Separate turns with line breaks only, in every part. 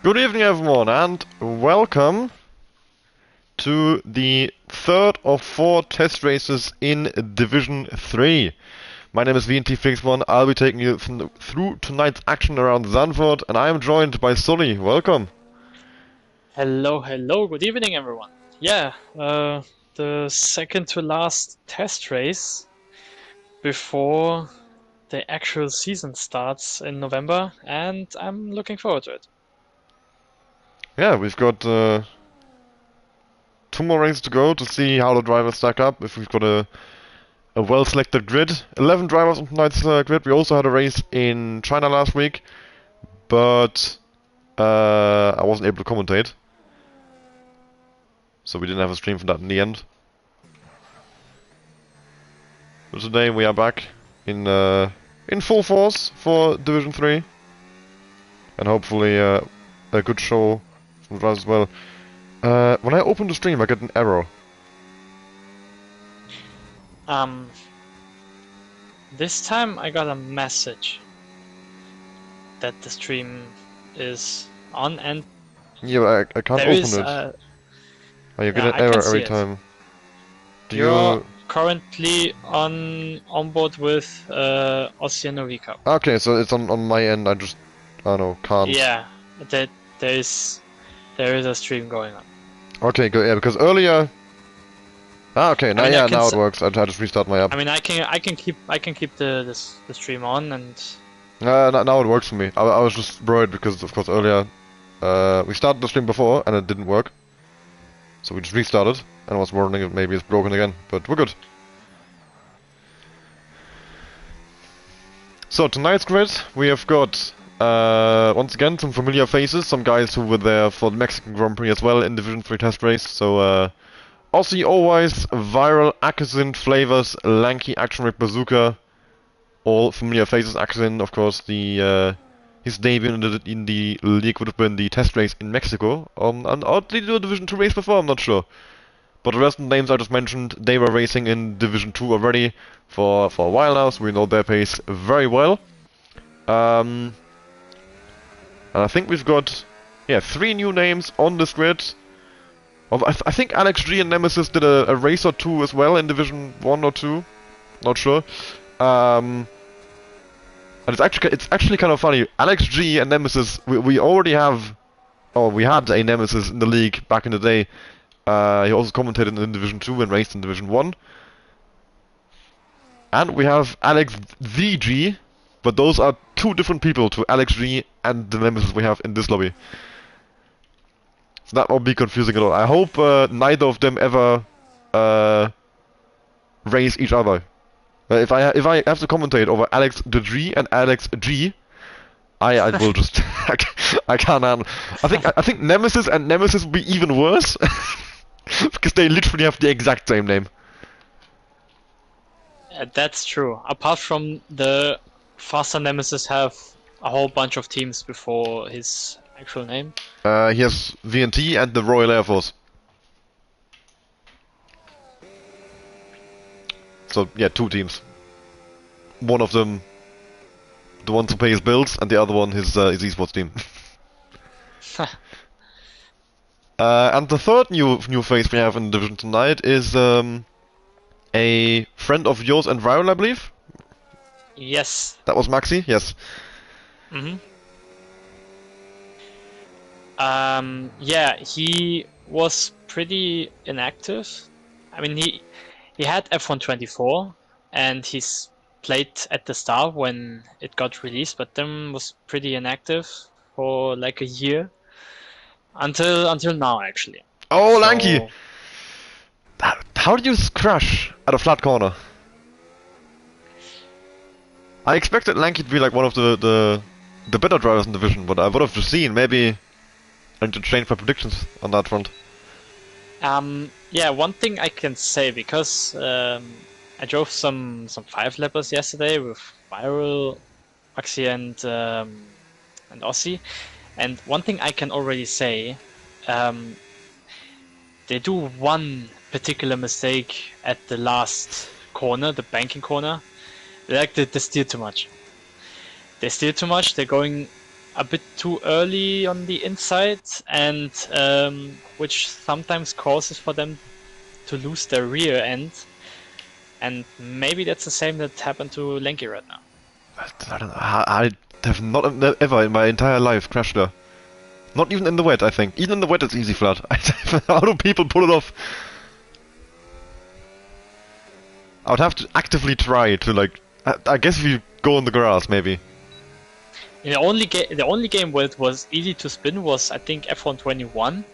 Good evening, everyone, and welcome to the third of four test races in Division 3. My name is VNT Fix1. I'll be taking you through tonight's action around Zandvoort, and I am joined by Sully. Welcome.
Hello, good evening everyone. The second to last test race before the actual season starts in November, and I'm looking forward to it.
Yeah, we've got two more races to go to see how the drivers stack up, if we've got a well-selected grid. 11 drivers on tonight's grid. We also had a race in China last week, but I wasn't able to commentate, so we didn't have a stream for that in the end. But today we are back in full force for Division 3, and hopefully a good show from the drivers as well. When I open the stream, I get an error.
This time I got a message that the stream is on, and
Yeah, I can't
there
open
is
it. Oh, you get
yeah,
an
I
error
can see
every
it.
time.
You're currently on board with Oceanovica.
Okay, so it's on my end. I don't know, can't.
Yeah, there is a stream going on.
Okay, good. Yeah, because earlier. Okay. Now,
I
now it works. I just restart my app.
I mean, I can keep the stream on, and
now it works for me. I was just worried because, of course, earlier we started the stream before and it didn't work, so we just restarted, and I was wondering if maybe it's broken again. But we're good. So tonight's grid, we have got once again some familiar faces, some guys who were there for the Mexican Grand Prix as well in Division 3 test race. So Aussie Always, Viral, Akazin, Flavors, Lanky, Action Rig Bazooka, all familiar faces. Akazin, of course, his debut in the league would have been the test race in Mexico. And did he do a Division 2 race before? I'm not sure. But the rest of the names I just mentioned, they were racing in Division 2 already for a while now, so we know their pace very well. And I think we've got, three new names on this grid. I think Alex G and Nemesis did a race or two as well in Division 1 or 2. Not sure. And it's actually kind of funny. Alex G and Nemesis, we already have... Oh, we had a Nemesis in the league back in the day. He also commentated in Division 2 and raced in Division 1. And we have Alex VG, but those are two different people to Alex G and the Nemesis we have in this lobby. So that won't be confusing at all. I hope neither of them ever race each other. If I have to commentate over Alex the G and Alex G, I will just I can't handle. I think Nemesis and Nemesis will be even worse because they literally have the exact same name.
that's true. Apart from the faster Nemesis have a whole bunch of teams before his actual name.
He has VNT and the Royal Air Force. So yeah, two teams. One of them, the one to pay his bills, and the other one his esports team. And the third new face we have in the division tonight is a friend of yours and Viral, I believe.
Yes.
That was Maxi. Yes.
Yeah, he was pretty inactive. I mean, he had F1 24, and he's played at the start when it got released, but then was pretty inactive for like a year until now, actually.
Oh,
So-
Lanky! How did you crash at a flat corner? I expected Lanky to be like one of the better drivers in the division, but I would have just seen. Maybe I need to change my predictions on that front.
Yeah, one thing I can say, because I drove some 5-lappers yesterday with Viral, Maxi, and Aussie, and one thing I can already say, they do one particular mistake at the last corner, the banking corner. They steer too much. They steer too much. They're going a bit too early on the inside, and which sometimes causes for them to lose their rear end. And maybe that's the same that happened to Lenky right now.
I don't know. I have not ever in my entire life crashed there. Not even in the wet, I think. Even in the wet it's easy flat. How do people pull it off? I would have to actively try to, like... I guess if you go on the grass, maybe.
The only game where it was easy to spin was, I think, F1 21,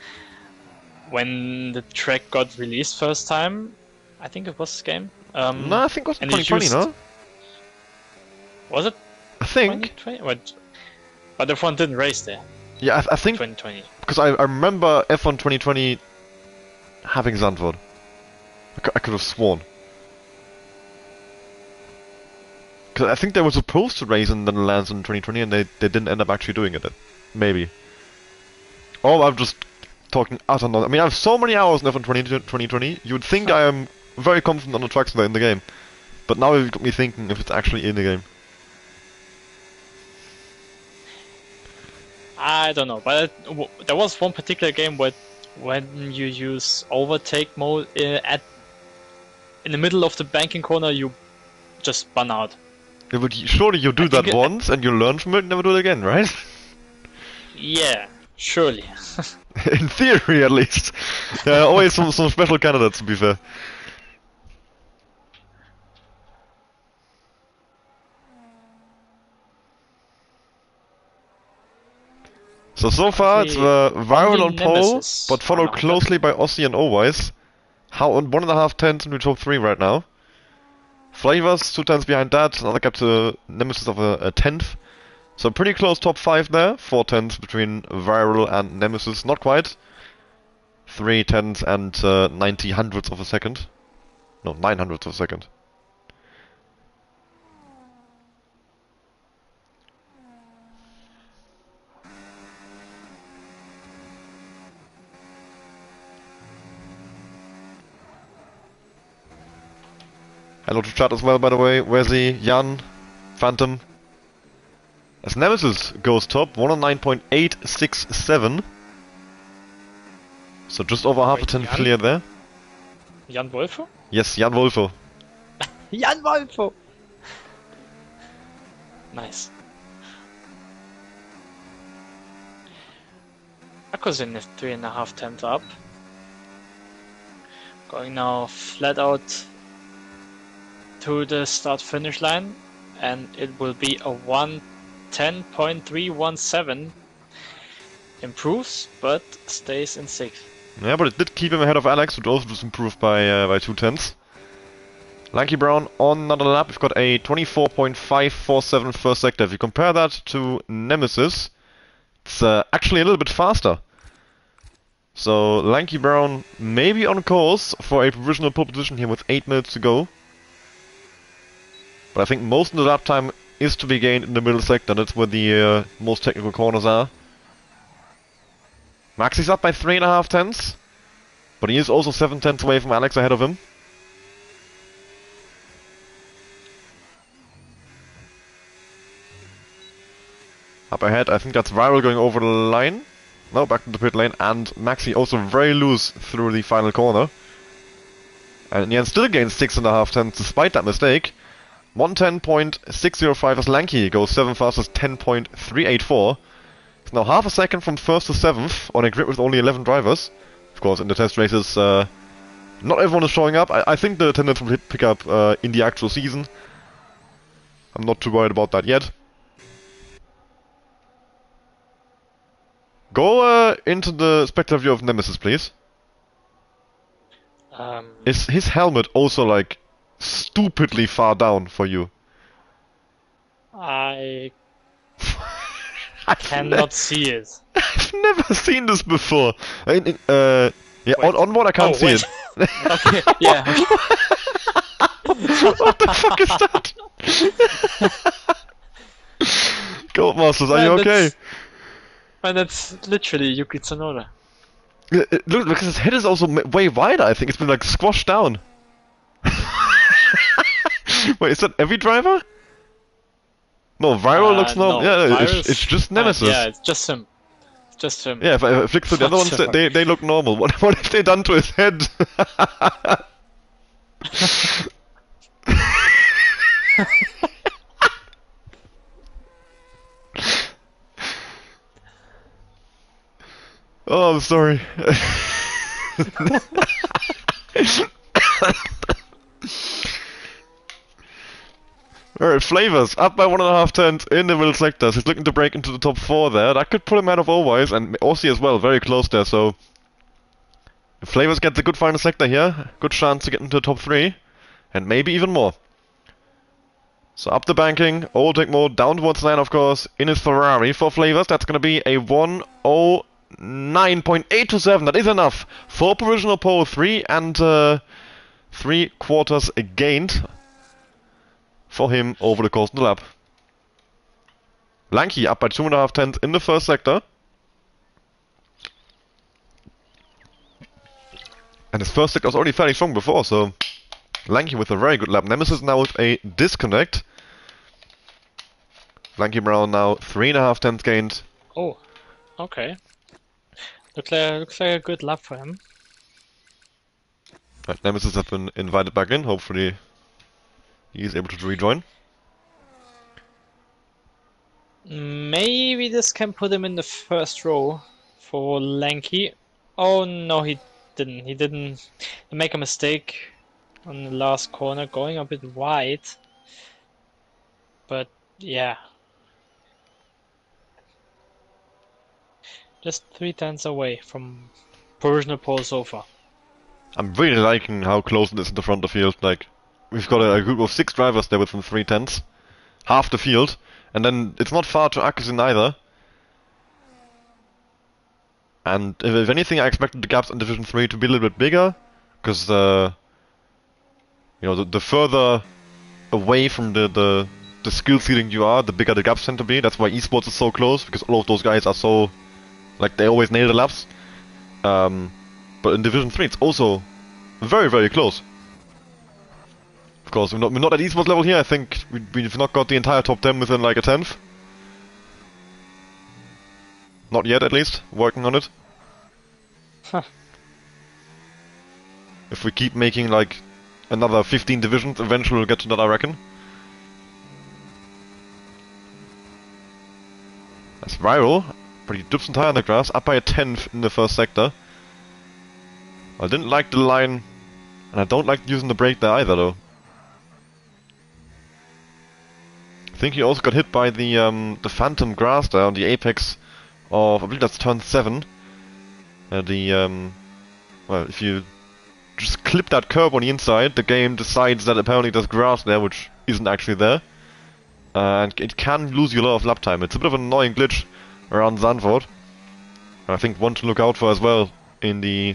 when the track got released first time. I think it was this game.
No, I think it was 2020, no?
Was it?
I think.
2020? But F1 didn't race there.
Yeah, I think.
2020.
Because I remember F1 2020 having Zandvoort. I could have sworn. Because I think they were supposed to race in the Netherlands in 2020 and they didn't end up actually doing it. Maybe. Or I'm just talking utter nonsense. I mean, I have so many hours in F1 2020, you would think I am very confident on the tracks that are in the game. But now you've got me thinking if it's actually in the game.
I don't know, but there was one particular game where when you use overtake mode in the middle of the banking corner, you just spun out.
Yeah, but surely you do that once and you learn from it and never do it again, right?
Yeah, surely.
In theory, at least. Always some special candidates, to be fair. So far it's Viral on pole, but followed closely by Aussie and Owise. How on 1.5 tenths into top 3 right now. Flavors 2 tenths behind that, another gap to Nemesis of a tenth. So pretty close top 5 there, 4 tenths between Viral and Nemesis, not quite. 3 tenths and 90 hundredths of a second. No, 9 hundredths of a second. Hello to chat as well, by the way. Wesi, Jan, Phantom. As Nemesis goes top, 109.867. So just over half a tenth clear there.
Jan Wolfo?
Yes, Jan Wolfo.
Jan Wolfo! Nice. Akosin is 3.5 tenths up. Going now flat out to the start-finish line, and it will be a 1:10.317. Improves, but stays in 6th.
Yeah, but it did keep him ahead of Alex, which also just improved by 2 tenths. Lanky Brown on another lap. We've got a 24.547 first sector. If you compare that to Nemesis, it's actually a little bit faster. So Lanky Brown may be on course for a provisional pole position here with 8 minutes to go. But I think most of the lap time is to be gained in the middle sector. That's where the most technical corners are. Maxi's up by 3.5 tenths, but he is also 7 tenths away from Alex ahead of him. Up ahead, I think that's Viral going over the line. No, back to the pit lane, and Maxi also very loose through the final corner. And Jan still gains 6.5 tenths despite that mistake. 110.605 as Lanky goes 7 fastest, 10.384. It's now half a second from 1st to 7th on a grid with only 11 drivers. Of course, in the test races, not everyone is showing up. I think the attendance will pick up in the actual season. I'm not too worried about that yet. Go into the spectator view of Nemesis, please. Is his helmet also, like, stupidly far down for you?
I cannot see it.
I've never seen this before. Yeah, on I can't see it.
Okay, yeah.
What the fuck is that? Goldmasters, are you okay?
Man, that's literally Yuki Tsunoda.
Look, because his head is also way wider, I think. It's been like squashed down. Wait, is that every driver? No, Viral looks normal.
No,
Yeah, it's
Virus.
just
Yeah,
Nemesis.
it's just him. It's just him.
Yeah, if I flick to the other
What
ones,
the fuck?
they look normal. What have they done to his head? Oh, I'm sorry. Alright, Flavors up by 1.5 in the middle sectors. He's looking to break into the top 4 there. That could put him out of Allwise, and Aussie as well, very close there. So if Flavors gets a good final sector here, good chance to get into the top 3, and maybe even more. So up the banking, Old mode down towards 9 of course, in his Ferrari for Flavors. That's going to be a 109.827. That is enough for provisional pole 3 and 3/4 gained for him over the course of the lap. Lanky up by 2.5 in the first sector. And his first sector was already fairly strong before, so Lanky with a very good lap. Nemesis now with a disconnect. Lanky Brown now 3.5 gained.
Oh, okay. Looks like a good lap for him.
Right, Nemesis has been invited back in. Hopefully he is able to rejoin.
Maybe this can put him in the first row for Lanky. Oh no, he didn't. He didn't make a mistake on the last corner, going a bit wide. But yeah. Just 3 tenths away from provisional pole so far.
I'm really liking how close it is in the front of the field. Like, we've got a group of 6 drivers there within 3/10, half the field, and then it's not far to Akusin either. And if anything, I expected the gaps in Division 3 to be a little bit bigger, because you know, the further away from the skill ceiling you are, the bigger the gaps tend to be. That's why esports is so close, because all of those guys are so, like, they always nail the laps. But in Division 3 it's also very, very close. Of course, we're not at esports level here. I think we've not got the entire top 10 within like a 10th. Not yet, at least. Working on it.
Huh.
If we keep making like another 15 divisions, eventually we'll get to that, I reckon. That's Viral, but he dips entire on the grass, up by a 10th in the first sector. I didn't like the line, and I don't like using the brake there either, though. I think he also got hit by the phantom grass there on the apex of, I believe that's turn 7. Well, if you just clip that curb on the inside, the game decides that apparently there's grass there, which isn't actually there. And it can lose you a lot of lap time. It's a bit of an annoying glitch around Zandvoort. And I think one to look out for as well in the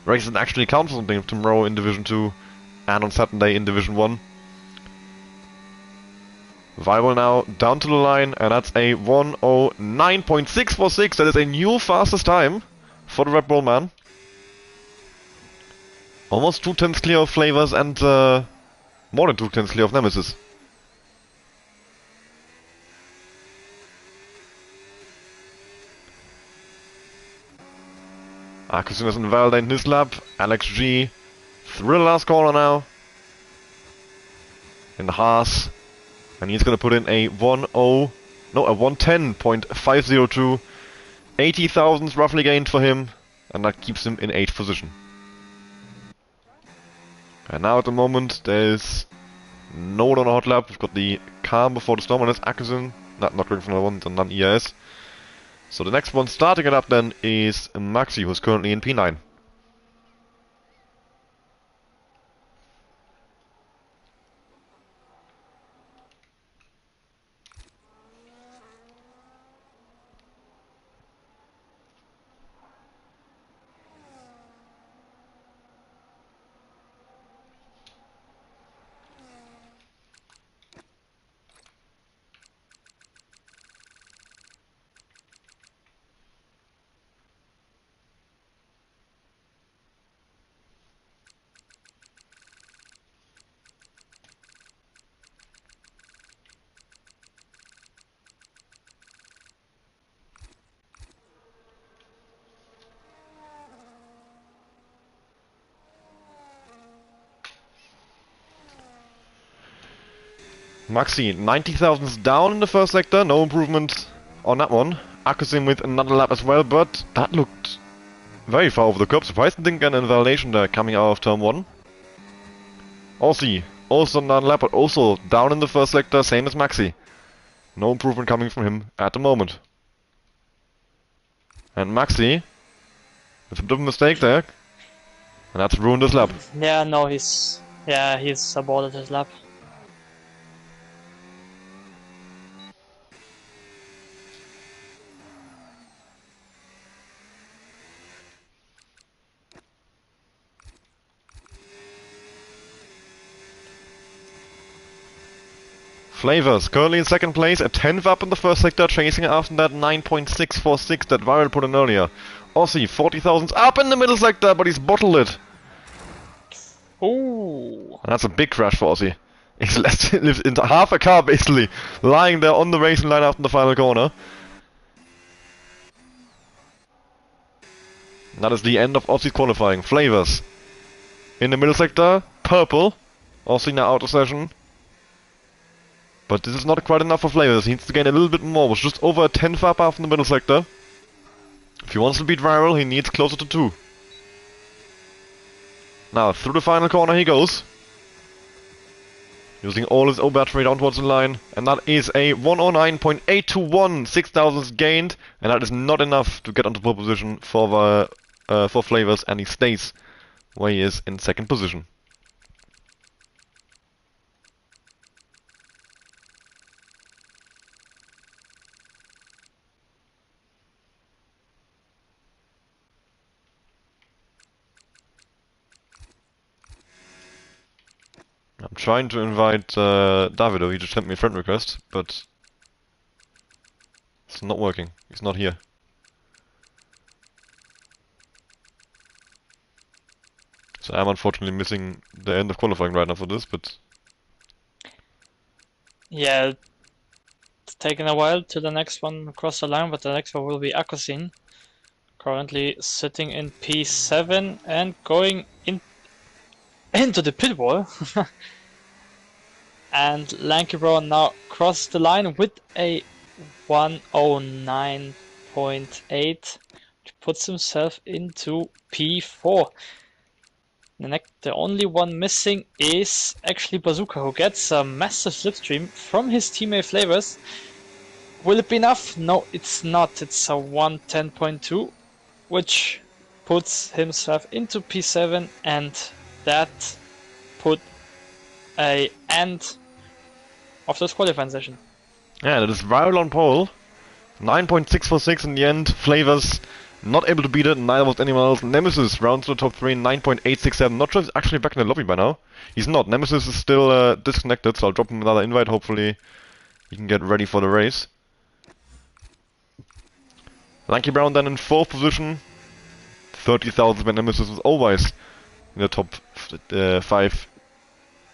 races that actually count for something tomorrow in Division 2 and on Saturday in Division 1. Viral now down to the line, and that's a 109.646. That is a new fastest time for the Red Bull man. Almost 2/10 clear of Flavors and more than 2/10 clear of Nemesis. Akusin is invalidating his lap. Alex G through the last corner now. In the Haas. And he's gonna put in a 110.502. 80 thousandths roughly gained for him. And that keeps him in 8th position. And now at the moment there's no one on a hot lap. We've got the calm before the storm, and that's Akusin. Not going for another one, and then EIS. So the next one starting it up then is Maxi, who's currently in P9. Maxi, 90,000 down in the first sector, no improvement on that one. Akusin with another lap as well, but that looked very far over the curb. Surprised didn't get an invalidation there coming out of turn 1. Aussie, also another lap, but also down in the first sector, same as Maxi. No improvement coming from him at the moment. And Maxi, with a bit of a mistake there, and that's ruined his lap.
Yeah, no, he's aborted his lap.
Flavors, currently in second place, a 10th up in the first sector, chasing after that 9.646 that Viral put in earlier. Aussie, 40,000 up in the middle sector, but he's bottled it.
Ooh.
And that's a big crash for Aussie. He's left into half a car, basically, lying there on the racing line after the final corner. And that is the end of Aussie's qualifying. Flavors, in the middle sector, purple. Aussie now out of session. But this is not quite enough for Flavors. He needs to gain a little bit more. Was just over a 10th up after the middle sector. If he wants to beat Viral, he needs closer to 2. Now, through the final corner he goes. Using all his O battery down towards the line. And that is a 109.821. 6,000 gained. And that is not enough to get onto pole position for Flavors. And he stays where he is in second position. I'm trying to invite Davido, he just sent me a friend request, but it's not working. He's not here. So I'm unfortunately missing the end of qualifying right now for this, but...
Yeah, it's taken a while to the next one across the line, but the next one will be Akusin. Currently sitting in P7 and going into the pit wall. And Lanky Bro now crossed the line with a 109.8, which puts himself into P4. The only one missing is actually Bazooka, who gets a massive slipstream from his teammate Flavors. Will it be enough? No, it's not. It's a 110.2, which puts himself into P7, and that put an end of this qualifying session.
Yeah, that is Viral on pole. 9.646 in the end. Flavors not able to beat it, neither was anyone else. Nemesis rounds to the top 3, 9.867. Not sure if he's actually back in the lobby by now. He's not. Nemesis is still disconnected, so I'll drop him another invite. Hopefully he can get ready for the race. Lanky Brown then in 4th position. 30,000 by Nemesis was always in the top 5.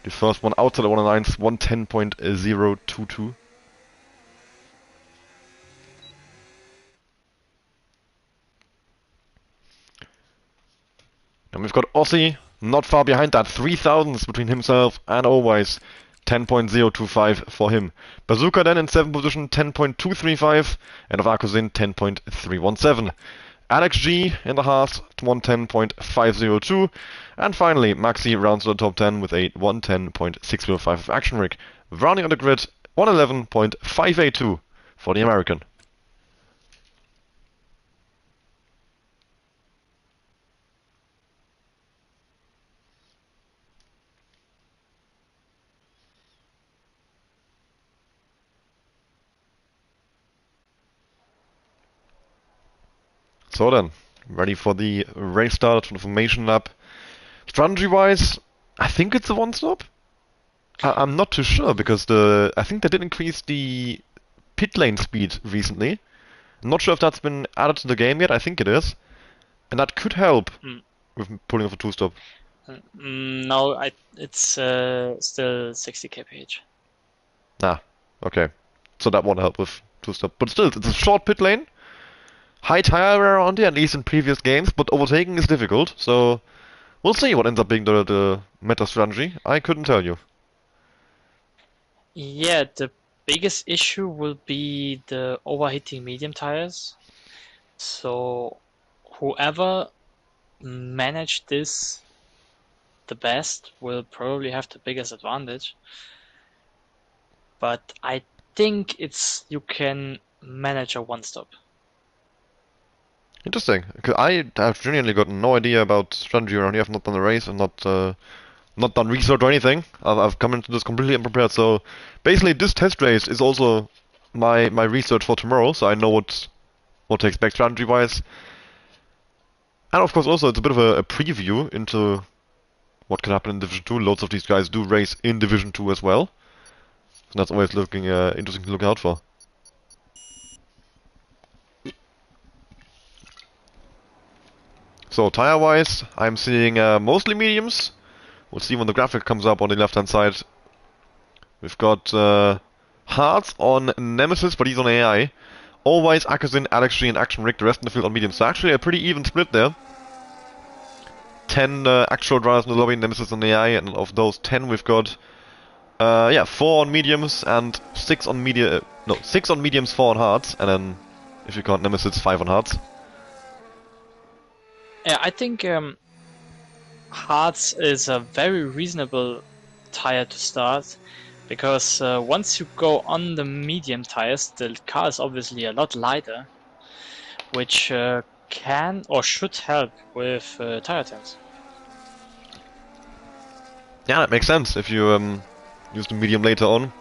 The first one outside the 109's 110.022. And we've got Aussie not far behind that. 3,000s between himself and Always. 10.025 for him. Bazooka then in 7th position, 10.235. And of Akusin, 10.317. Alex G in the Haas, 110.502. And finally, Maxi rounds to the top 10 with a 110.605 of Action Rig. Rounding on the grid, 111.582 for the American. So then, ready for the race start, for the formation lap. Strategy-wise, I think it's a one-stop. I'm not too sure, because I think they did increase the pit lane speed recently. I'm not sure if that's been added to the game yet, I think it is. And that could help with pulling off a two-stop.
No, it's still 60 kph.
Ah, okay. So that won't help with two-stop. But still, it's a short pit lane. High tire wear around here, at least in previous games, but overtaking is difficult, so we'll see what ends up being the meta strategy. I couldn't tell you.
Yeah, the biggest issue will be the overheating medium tires. So whoever managed this the best will probably have the biggest advantage. But I think it's you can manage a one stop.
Interesting. 'Cause I have genuinely got no idea about strategy around here. I've not done a race. I've not done research or anything. I've come into this completely unprepared. So basically, this test race is also my research for tomorrow. So I know what to expect strategy wise. And of course, also it's a bit of a preview into what can happen in Division 2. Loads of these guys do race in Division 2 as well. So that's always looking interesting to look out for. So tire-wise, I'm seeing mostly mediums. We'll see when the graphic comes up on the left-hand side. We've got Hards on Nemesis, but he's on AI. Always Akazin, Alex G, and Action Rick, the rest in the field on mediums. So actually a pretty even split there. 10 actual drivers in the lobby, Nemesis on AI, and of those 10 we've got 4 on mediums and 6 on 6 on mediums, 4 on hards, and then if you count Nemesis, 5 on hards.
Yeah, I think Hards is a very reasonable tire to start because once you go on the medium tires, the car is obviously a lot lighter, which can or should help with tire temps.
Yeah, that makes sense if you use the medium later on.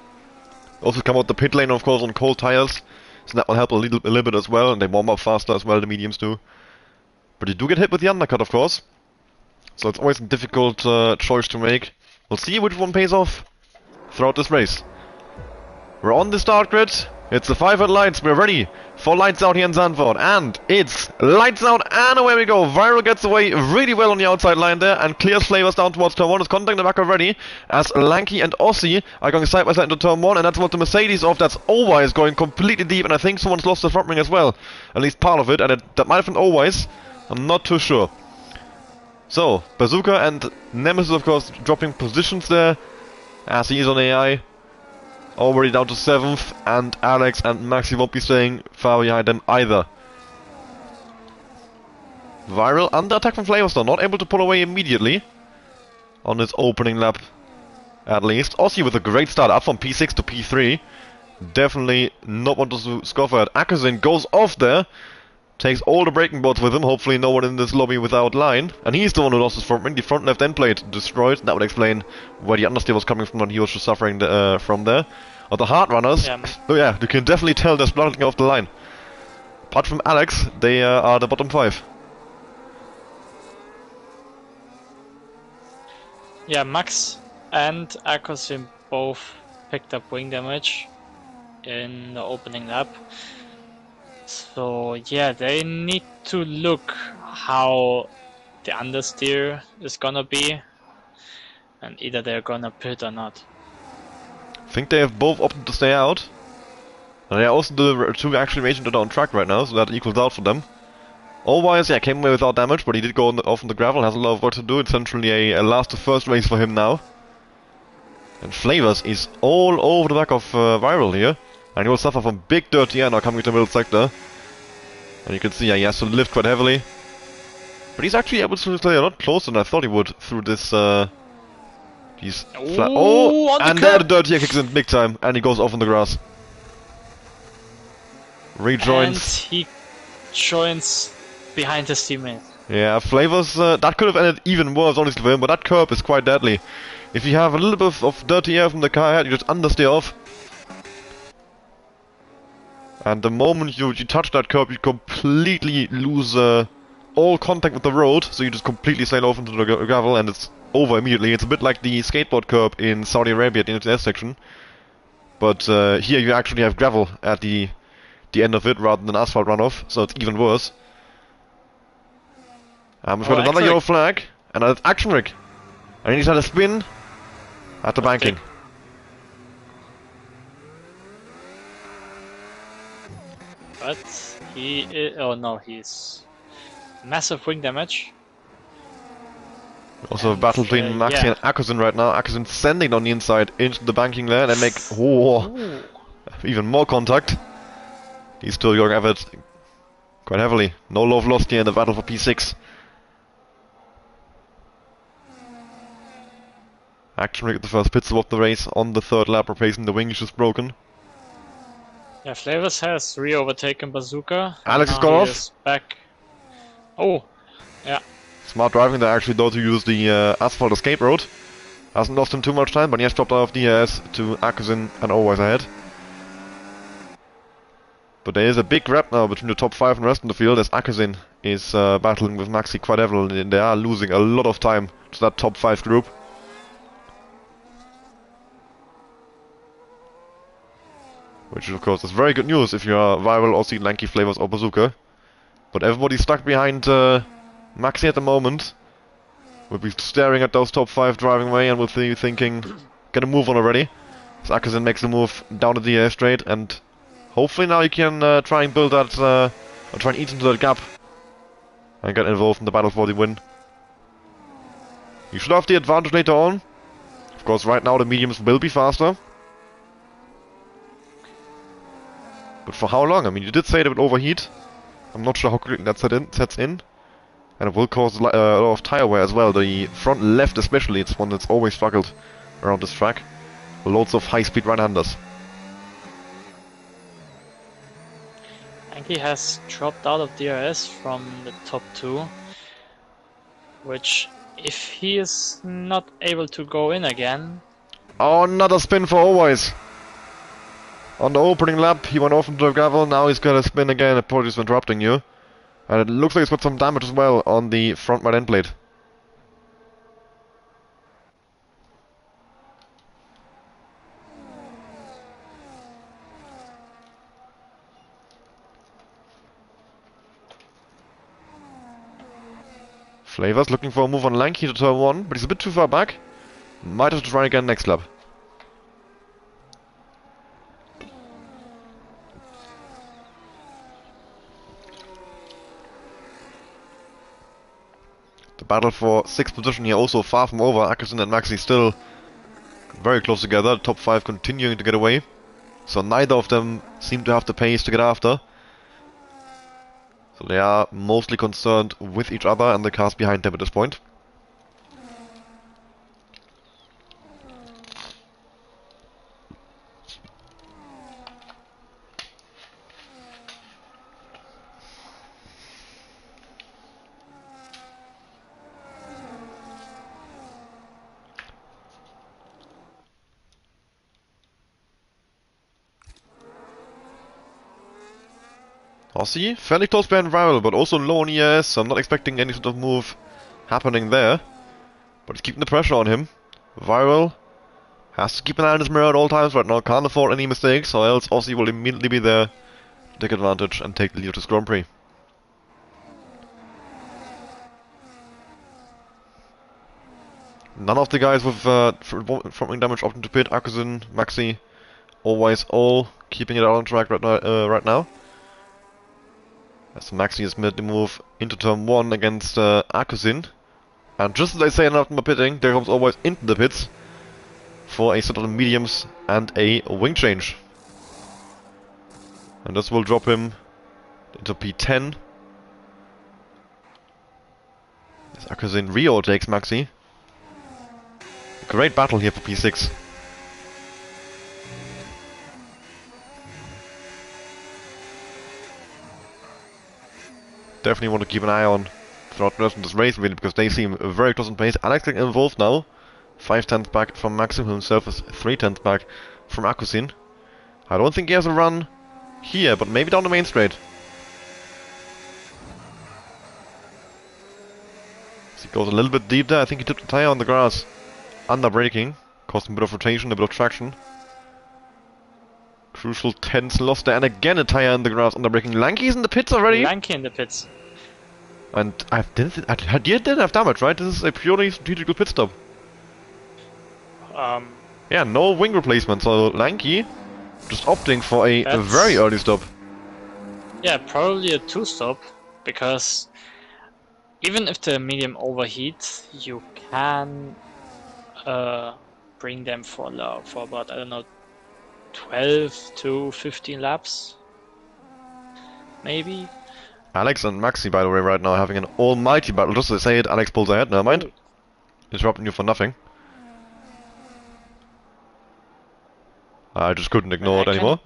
Also come out the pit lane, of course, on cold tires, so that will help a little bit as well, and they warm up faster as well, the mediums do. But you do get hit with the undercut, of course. So it's always a difficult choice to make. We'll see which one pays off throughout this race. We're on the start grid. It's the 5 headlights. We're ready for lights out here in Zandvoort. And it's lights out, and away we go. Viral gets away really well on the outside line there and clears Flavors down towards turn 1. Is contacting the back already as Lanky and Aussie are going side by side into turn 1. And that's what the Mercedes of that's Always going completely deep. And I think someone's lost the front ring as well. At least part of it. And that might have been Always. I'm not too sure. So, Bazooka and Nemesis, of course, dropping positions there as he is on AI. Already down to 7th, and Alex and Maxi won't be staying far behind them either. Viral under attack from Flavors though, not able to pull away immediately. On his opening lap, at least. Aussie with a great start, up from P6 to P3. Definitely not one to scoff at. Akazin goes off there. Takes all the braking boards with him, hopefully no one in this lobby without line. And he's the one who lost his front ring, the front left end plate destroyed. That would explain where the understeer was coming from and he was just suffering from there. Or the hard runners, oh yeah, you can definitely tell they're splitting off the line. Apart from Alex, they are the bottom 5.
Yeah, Max and Akosim both picked up wing damage in the opening lap. So yeah, they need to look how the understeer is gonna be, and either they're gonna pit or not.
I think they have both opted to stay out. And they are also the 2 actually racing that are on track right now, so that equals out for them. Always, yeah, came away without damage, but he did go off on the gravel, has a lot of work to do. It's essentially a last to first race for him now. And Flavors is all over the back of Viral here. And he will suffer from big dirty air now coming to the middle sector. And you can see, yeah, he has to lift quite heavily. But he's actually able to stay a lot closer than I thought he would through this, and there the dirty air kicks in big time, and he goes off on the grass. Rejoins.
And he joins behind his teammate.
Yeah, Flavors, that could have ended even worse, honestly, for him, but that curb is quite deadly. If you have a little bit of dirty air from the car ahead, you just understeer off. And the moment you touch that curb, you completely lose all contact with the road, so you just completely sail off into the gravel, and it's over immediately. It's a bit like the skateboard curb in Saudi Arabia at the intersection. But here you actually have gravel at the end of it, rather than asphalt runoff, so it's even worse. And we've got another yellow flag, and it's Action Rick. And he's had a spin at the banking.
But he is, oh no, he's massive wing damage.
Also a battle between Maxi and Akusin right now. Akusin sending on the inside into the banking lane and make even more contact. He's still going at it quite heavily. No love lost here in the battle for P6. Actually, the first pit stop of the race on the third lap, replacing the wing is just broken.
Yeah, Flavors has re-overtaken Bazooka.
Alex has gone off.
Back. Oh, yeah.
Smart driving there actually though to use the asphalt escape road. Hasn't lost him too much time, but he has dropped out of DRS to Akusin and always ahead. But there is a big gap now between the top 5 and the rest of the field as Akusin is battling with Maxi quite heavily and they are losing a lot of time to that top 5 group. Which of course is very good news if you are Viral or see Lanky Flavors or Bazooka. But everybody's stuck behind Maxi at the moment. We'll be staring at those top 5 driving away and we'll be thinking, get a move on already. As Akusin makes a move down the DRS straight and hopefully now you can try and build that, or try and eat into that gap. And get involved in the battle for the win. You should have the advantage later on. Of course right now the mediums will be faster. But for how long? I mean, you did say it would overheat. I'm not sure how quickly that sets in. And it will cause a lot of tire wear as well. The front left especially, it's one that's always struggled around this track. Loads of high-speed right-handers.
Anki has dropped out of DRS from the top 2. Which, if he is not able to go in again...
Oh, another spin for Always! On the opening lap, he went off into the gravel, now he's gonna spin again, apologies for interrupting you. And it looks like he's got some damage as well on the front right end plate. Flavors looking for a move on Lanky to turn 1, but he's a bit too far back. Might have to try again next lap. The battle for 6th position here also far from over. Akusin and Maxi still very close together. Top 5 continuing to get away. So neither of them seem to have the pace to get after. So they are mostly concerned with each other and the cars behind them at this point. Aussie, fairly close behind Viral, but also low on ES, so I'm not expecting any sort of move happening there. But he's keeping the pressure on him. Viral has to keep an eye on his mirror at all times right now, can't afford any mistakes, or else Aussie will immediately be there to take advantage and take the lead of this Grand Prix. None of the guys with front-wing damage opting to pit, Akusin, Maxi, Always all keeping it out on track right now. As Maxi has made the move into turn 1 against Akusin. And just as I say after my pitting, there comes Always into the pits for a set of mediums and a wing change. And this will drop him into P10. As Akusin re-overtakes Maxi. Great battle here for P6. Definitely want to keep an eye on throughout the rest of this race, really, because they seem very close in pace. Alex getting involved now. 5/10 back from Maxim, himself is 3/10 back from Akusin. I don't think he has a run here, but maybe down the main straight. As he goes a little bit deep there, I think he tipped the tire on the grass. Under braking, caused him a bit of rotation, a bit of traction. Crucial tense loss there, and again a tire in the grass under braking. Lanky's in the pits already?
Lanky in the pits.
And I didn't have damage, right? This is a purely strategical pit stop. Yeah, no wing replacement, so Lanky just opting for a very early stop.
Yeah, probably a 2-stop, because even if the medium overheats, you can bring them for about, I don't know, 12 to 15 laps, maybe.
Alex and Maxi, by the way, right now having an almighty battle. Just to say it, Alex pulls ahead. Never mind. Interrupting you for nothing. I just couldn't ignore it anymore.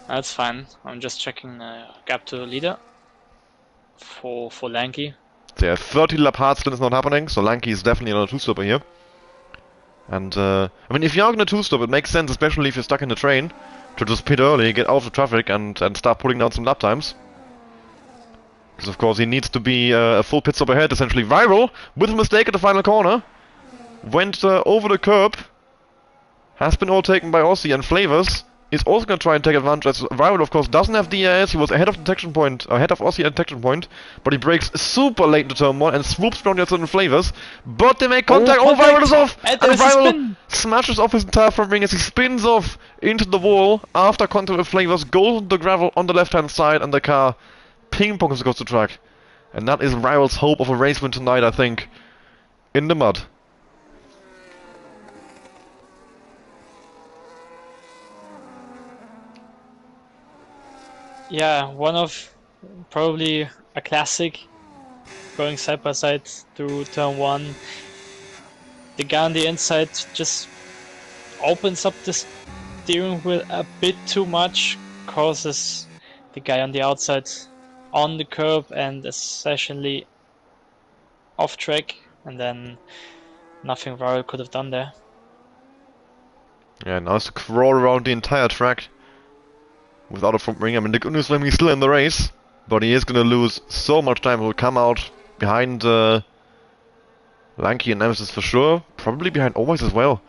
That's fine. I'm just checking gap to the leader for Lanky.
So yeah, 30 lap hard stint is not happening, so Lanky is definitely on a two-stopper here. And I mean, if you are gonna two-stop, it makes sense, especially if you're stuck in the train, to just pit early, get out of the traffic, and start putting down some lap times. Because of course he needs to be a full pit stop ahead, essentially. Viral, with a mistake at the final corner, went over the curb, has been overtaken by Aussie, and Flavors is also going to try and take advantage, as Viral of course doesn't have DRS. He was ahead of detection point, ahead of Aussie at detection point, but he brakes super late into turn 1 and swoops around the outside Flavors, but they make contact. Oh, Viral is off! And Viral smashes off his entire front wing as he spins off into the wall after contact with Flavors, goes on the gravel on the left hand side, and the car ping-pongs across the track. And that is Viral's hope of a race win tonight, I think, in the mud.
Yeah, one of probably a classic, going side by side through turn 1. The guy on the inside just opens up the steering wheel a bit too much, causes the guy on the outside on the curb and essentially off track, and then nothing Viral could have done there.
Yeah, now it's to crawl around the entire track without a front wing. I mean, the good news for him, he's still in the race, but he is going to lose so much time. He'll come out behind Lanky and Nemesis for sure. Probably behind Always as well.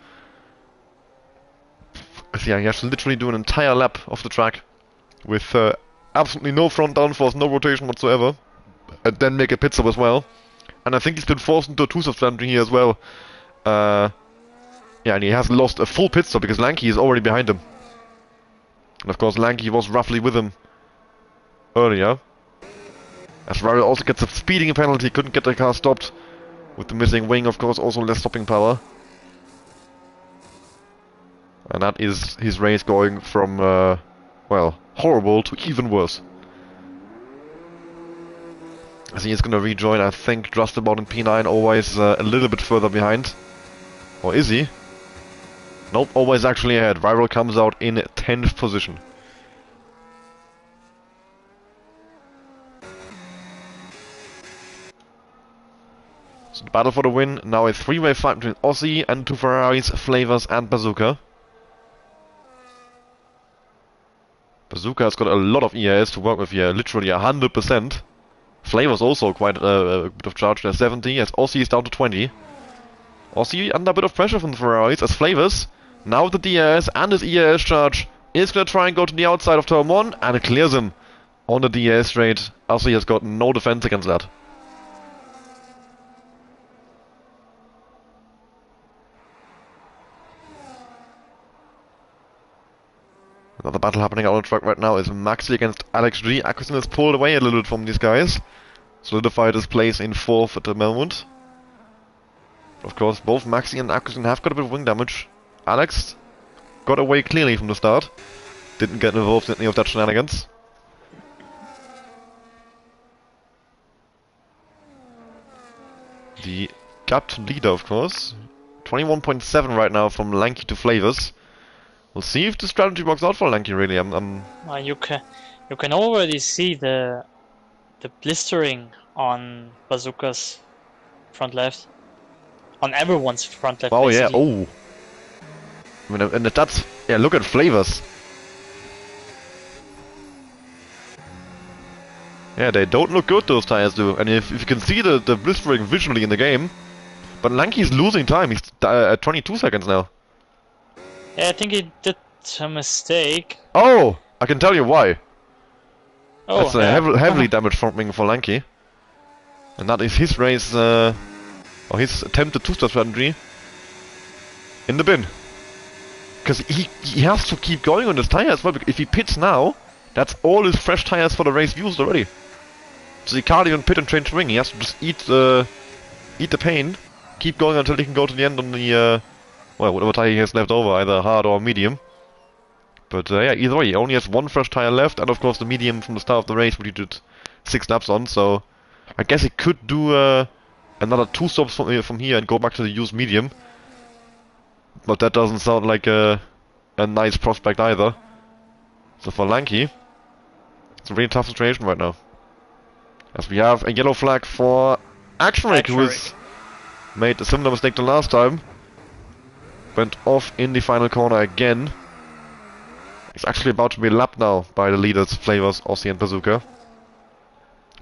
Yeah, he has to literally do an entire lap of the track with absolutely no front downforce, no rotation whatsoever, and then make a pit stop as well. And I think he's been forced into a two-stop strategy here as well. Yeah, and he has lost a full pit stop because Lanky is already behind him. And of course Lanky was roughly with him earlier. As Viral also gets a speeding penalty, couldn't get the car stopped. With the missing wing, of course, also less stopping power. And that is his race going from, well, horrible to even worse. As he is going to rejoin, I think, just about in P9, Always a little bit further behind. Or is he? Nope, Always actually ahead. Viral comes out in 10th position. So the battle for the win, now a three-way fight between Aussie and two Ferraris, Flavors and Bazooka. Bazooka has got a lot of EAS to work with here, literally 100%. Flavors also quite a bit of charge there, 70, as Aussie is down to 20. Aussie under a bit of pressure from the Ferraris, as Flavors, now with the DRS and his EAS charge, is going to try and go to the outside of turn 1, and it clears him on the DRS straight. Aussie has got no defense against that. Another battle happening out on the track right now is Maxi against Alex G. Akusin has pulled away a little bit from these guys. Solidified his place in 4th at the moment. Of course, both Maxi and Akusin have got a bit of wing damage. Alex got away clearly from the start. Didn't get involved in any of that shenanigans. The gap to leader, of course. 21.7 right now from Lanky to Flavors. We'll see if the strategy works out for Lanky, really.
You can already see the blistering on Bazooka's front left. On everyone's front left.
Oh
basically.
yeah, oh. I mean, and that's... Yeah, look at Flavors. Yeah, they don't look good, those tires do. And if you can see the blistering visually in the game. But Lanky's losing time, he's at 22 seconds now.
Yeah, I think he did a mistake.
Oh! I can tell you why.
Oh,
that's a heavily damaged front wing for Lanky. And that is his race, or his attempted two-star strategy in the bin. Because he has to keep going on his tire as well, because if he pits now, that's all his fresh tires for the race used already. So he can't even pit and change wing. He has to just eat the pain, keep going until he can go to the end on the well, whatever tire he has left over, either hard or medium. But yeah, either way, he only has one fresh tire left, and of course the medium from the start of the race, which he did 6 laps on. So I guess he could do another 2 stops from here and go back to the used medium. But that doesn't sound like a nice prospect either. So for Lanky, it's a really tough situation right now. As we have a yellow flag for Actionrick, who has made a similar mistake to last time. Went off in the final corner again. He's actually about to be lapped now by the leaders, Flavors, Aussie and Bazooka.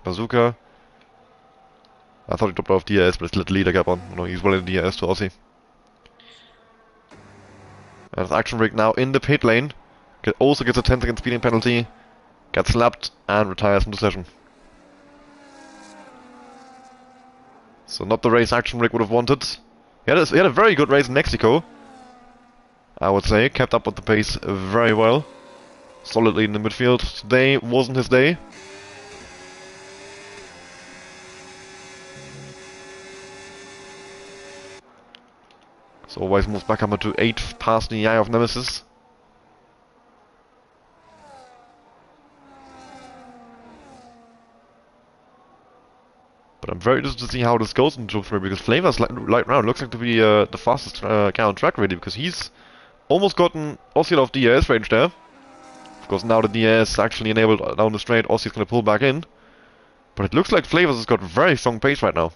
Bazooka. I thought he dropped off DRS, but it's let the leader gap on. No, he's well in DRS to Aussie. And Actionrick now in the pit lane. Also gets a 10-second speeding penalty. Gets slapped and retires from the session. So not the race Actionrick would have wanted. He had a very good race in Mexico, I would say. Kept up with the pace very well. Solidly in the midfield. Today wasn't his day. So always moves back up to 8th past the eye of Nemesis. But I'm very interested to see how this goes in Job 3, because Flavors right now looks like to be the fastest guy on track really, because he's almost gotten Aussie off DRS range there. Of course now the DRS actually enabled down the straight, Aussie's gonna pull back in. But it looks like Flavors has got very strong pace right now.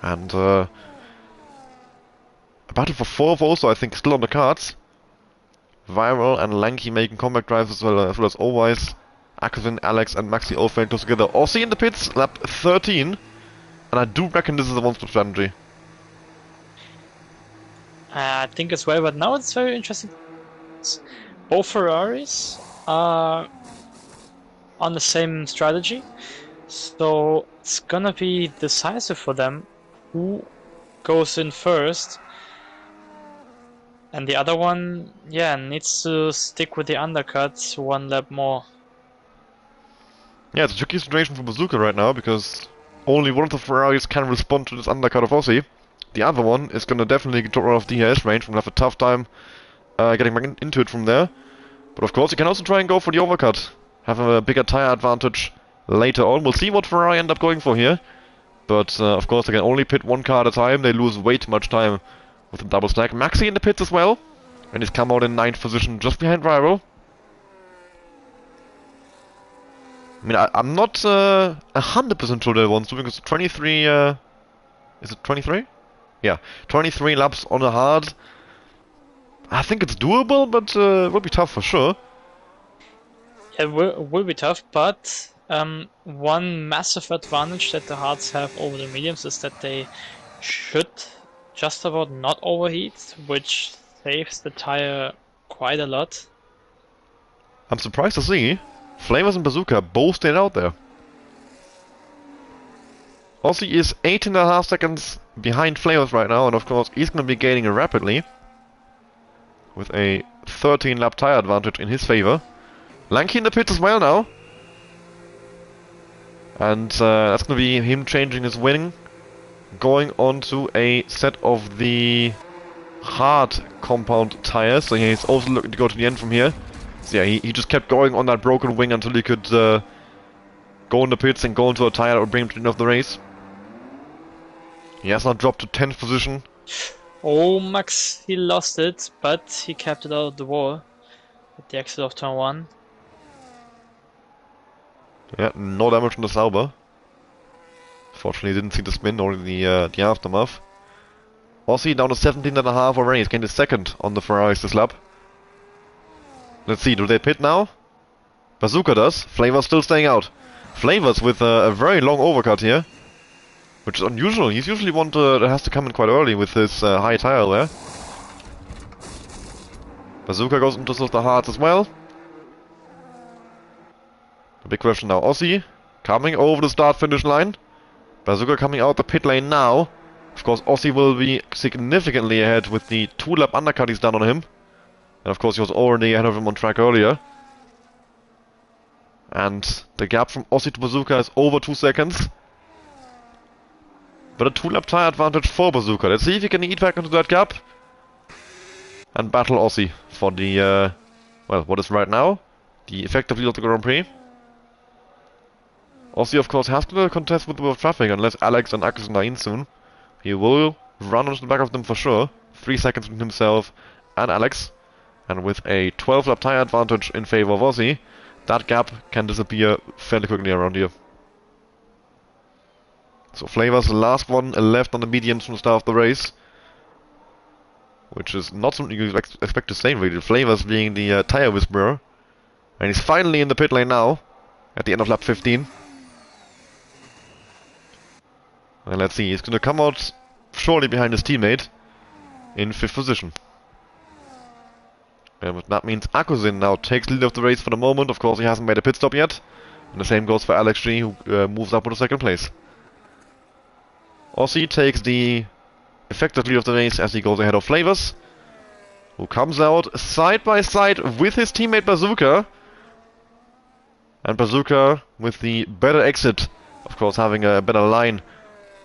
And a battle for 4th also, I think, still on the cards. Viral and Lanky making comeback drives as well as Always. Akazin, Alex and Maxi all very close together. Aussie in the pits, lap 13. And I do reckon this is a one-stop strategy.
I think as well, but now it's very interesting. Both Ferraris are on the same strategy. So it's gonna be decisive for them who goes in first. And the other one, yeah, needs to stick with the undercut 1 lap more.
Yeah, it's a tricky situation for Bazooka right now, because only one of the Ferraris can respond to this undercut of Aussie. The other one is gonna definitely drop out of DRS range and have a tough time getting back into it from there. But of course, you can also try and go for the overcut. Have a bigger tire advantage later on. We'll see what Ferrari end up going for here. But of course, they can only pit 1 car at a time. They lose way too much time with the double stack. Maxi in the pits as well. And he's come out in 9th position, just behind Viral. I mean, I'm not 100% sure that one's doing, because 23... is it 23? Yeah, 23 laps on a hard. I think it's doable, but it will be tough for sure.
It will be tough, but one massive advantage that the hards have over the mediums is that they should just about not overheat, which saves the tire quite a lot.
I'm surprised to see Flavors and Bazooka both stayed out there. Aussie is 18.5 seconds behind Flavors right now, and of course he's going to be gaining rapidly with a 13 lap tire advantage in his favor. Lanky in the pits as well now. And that's going to be him changing his wing, going on to a set of the hard compound tires. So he's also looking to go to the end from here. So yeah, he just kept going on that broken wing until he could go in the pits and go into a tire that would bring him to the end of the race. He has now dropped to 10th position.
Oh, Max, he lost it, but he kept it out of the wall at the exit of turn 1.
Yeah, no damage on the Sauber. Fortunately, didn't see the spin or the aftermath. Aussie down to 17.5 already. He's gained a second on the Ferraris this lap. Let's see, do they pit now? Bazooka does. Flavors still staying out. Flavors with a very long overcut here, which is unusual. He's usually one that has to come in quite early with his high tire there. Bazooka goes into the hards as well. The big question now, Aussie coming over the start-finish line. Bazooka coming out the pit lane now. Of course, Aussie will be significantly ahead with the 2-lap undercut he's done on him. And of course, he was already ahead of him on track earlier. And the gap from Aussie to Bazooka is over 2 seconds. But a 2-lap tire advantage for Bazooka. Let's see if he can eat back into that gap. And battle Aussie for the, well, what is right now the effective lead of the Grand Prix. Aussie, of course, has to contest with the wheel of traffic unless Alex and Akusen are in soon. He will run onto the back of them for sure. 3 seconds between himself and Alex. And with a 12-lap tire advantage in favor of Aussie, that gap can disappear fairly quickly around here. So Flavors, the last one left on the mediums from the start of the race. Which is not something you expect to say really. Flavors being the tire whisperer. And he's finally in the pit lane now, at the end of lap 15. And let's see, he's going to come out shortly behind his teammate in 5th position. And that means Akusen now takes lead of the race for the moment. Of course, he hasn't made a pit stop yet. And the same goes for Alex G, who moves up to 2nd place. Aussie takes the effective lead of the race as he goes ahead of Flavors, who comes out side by side with his teammate Bazooka. And Bazooka with the better exit, of course having a better line,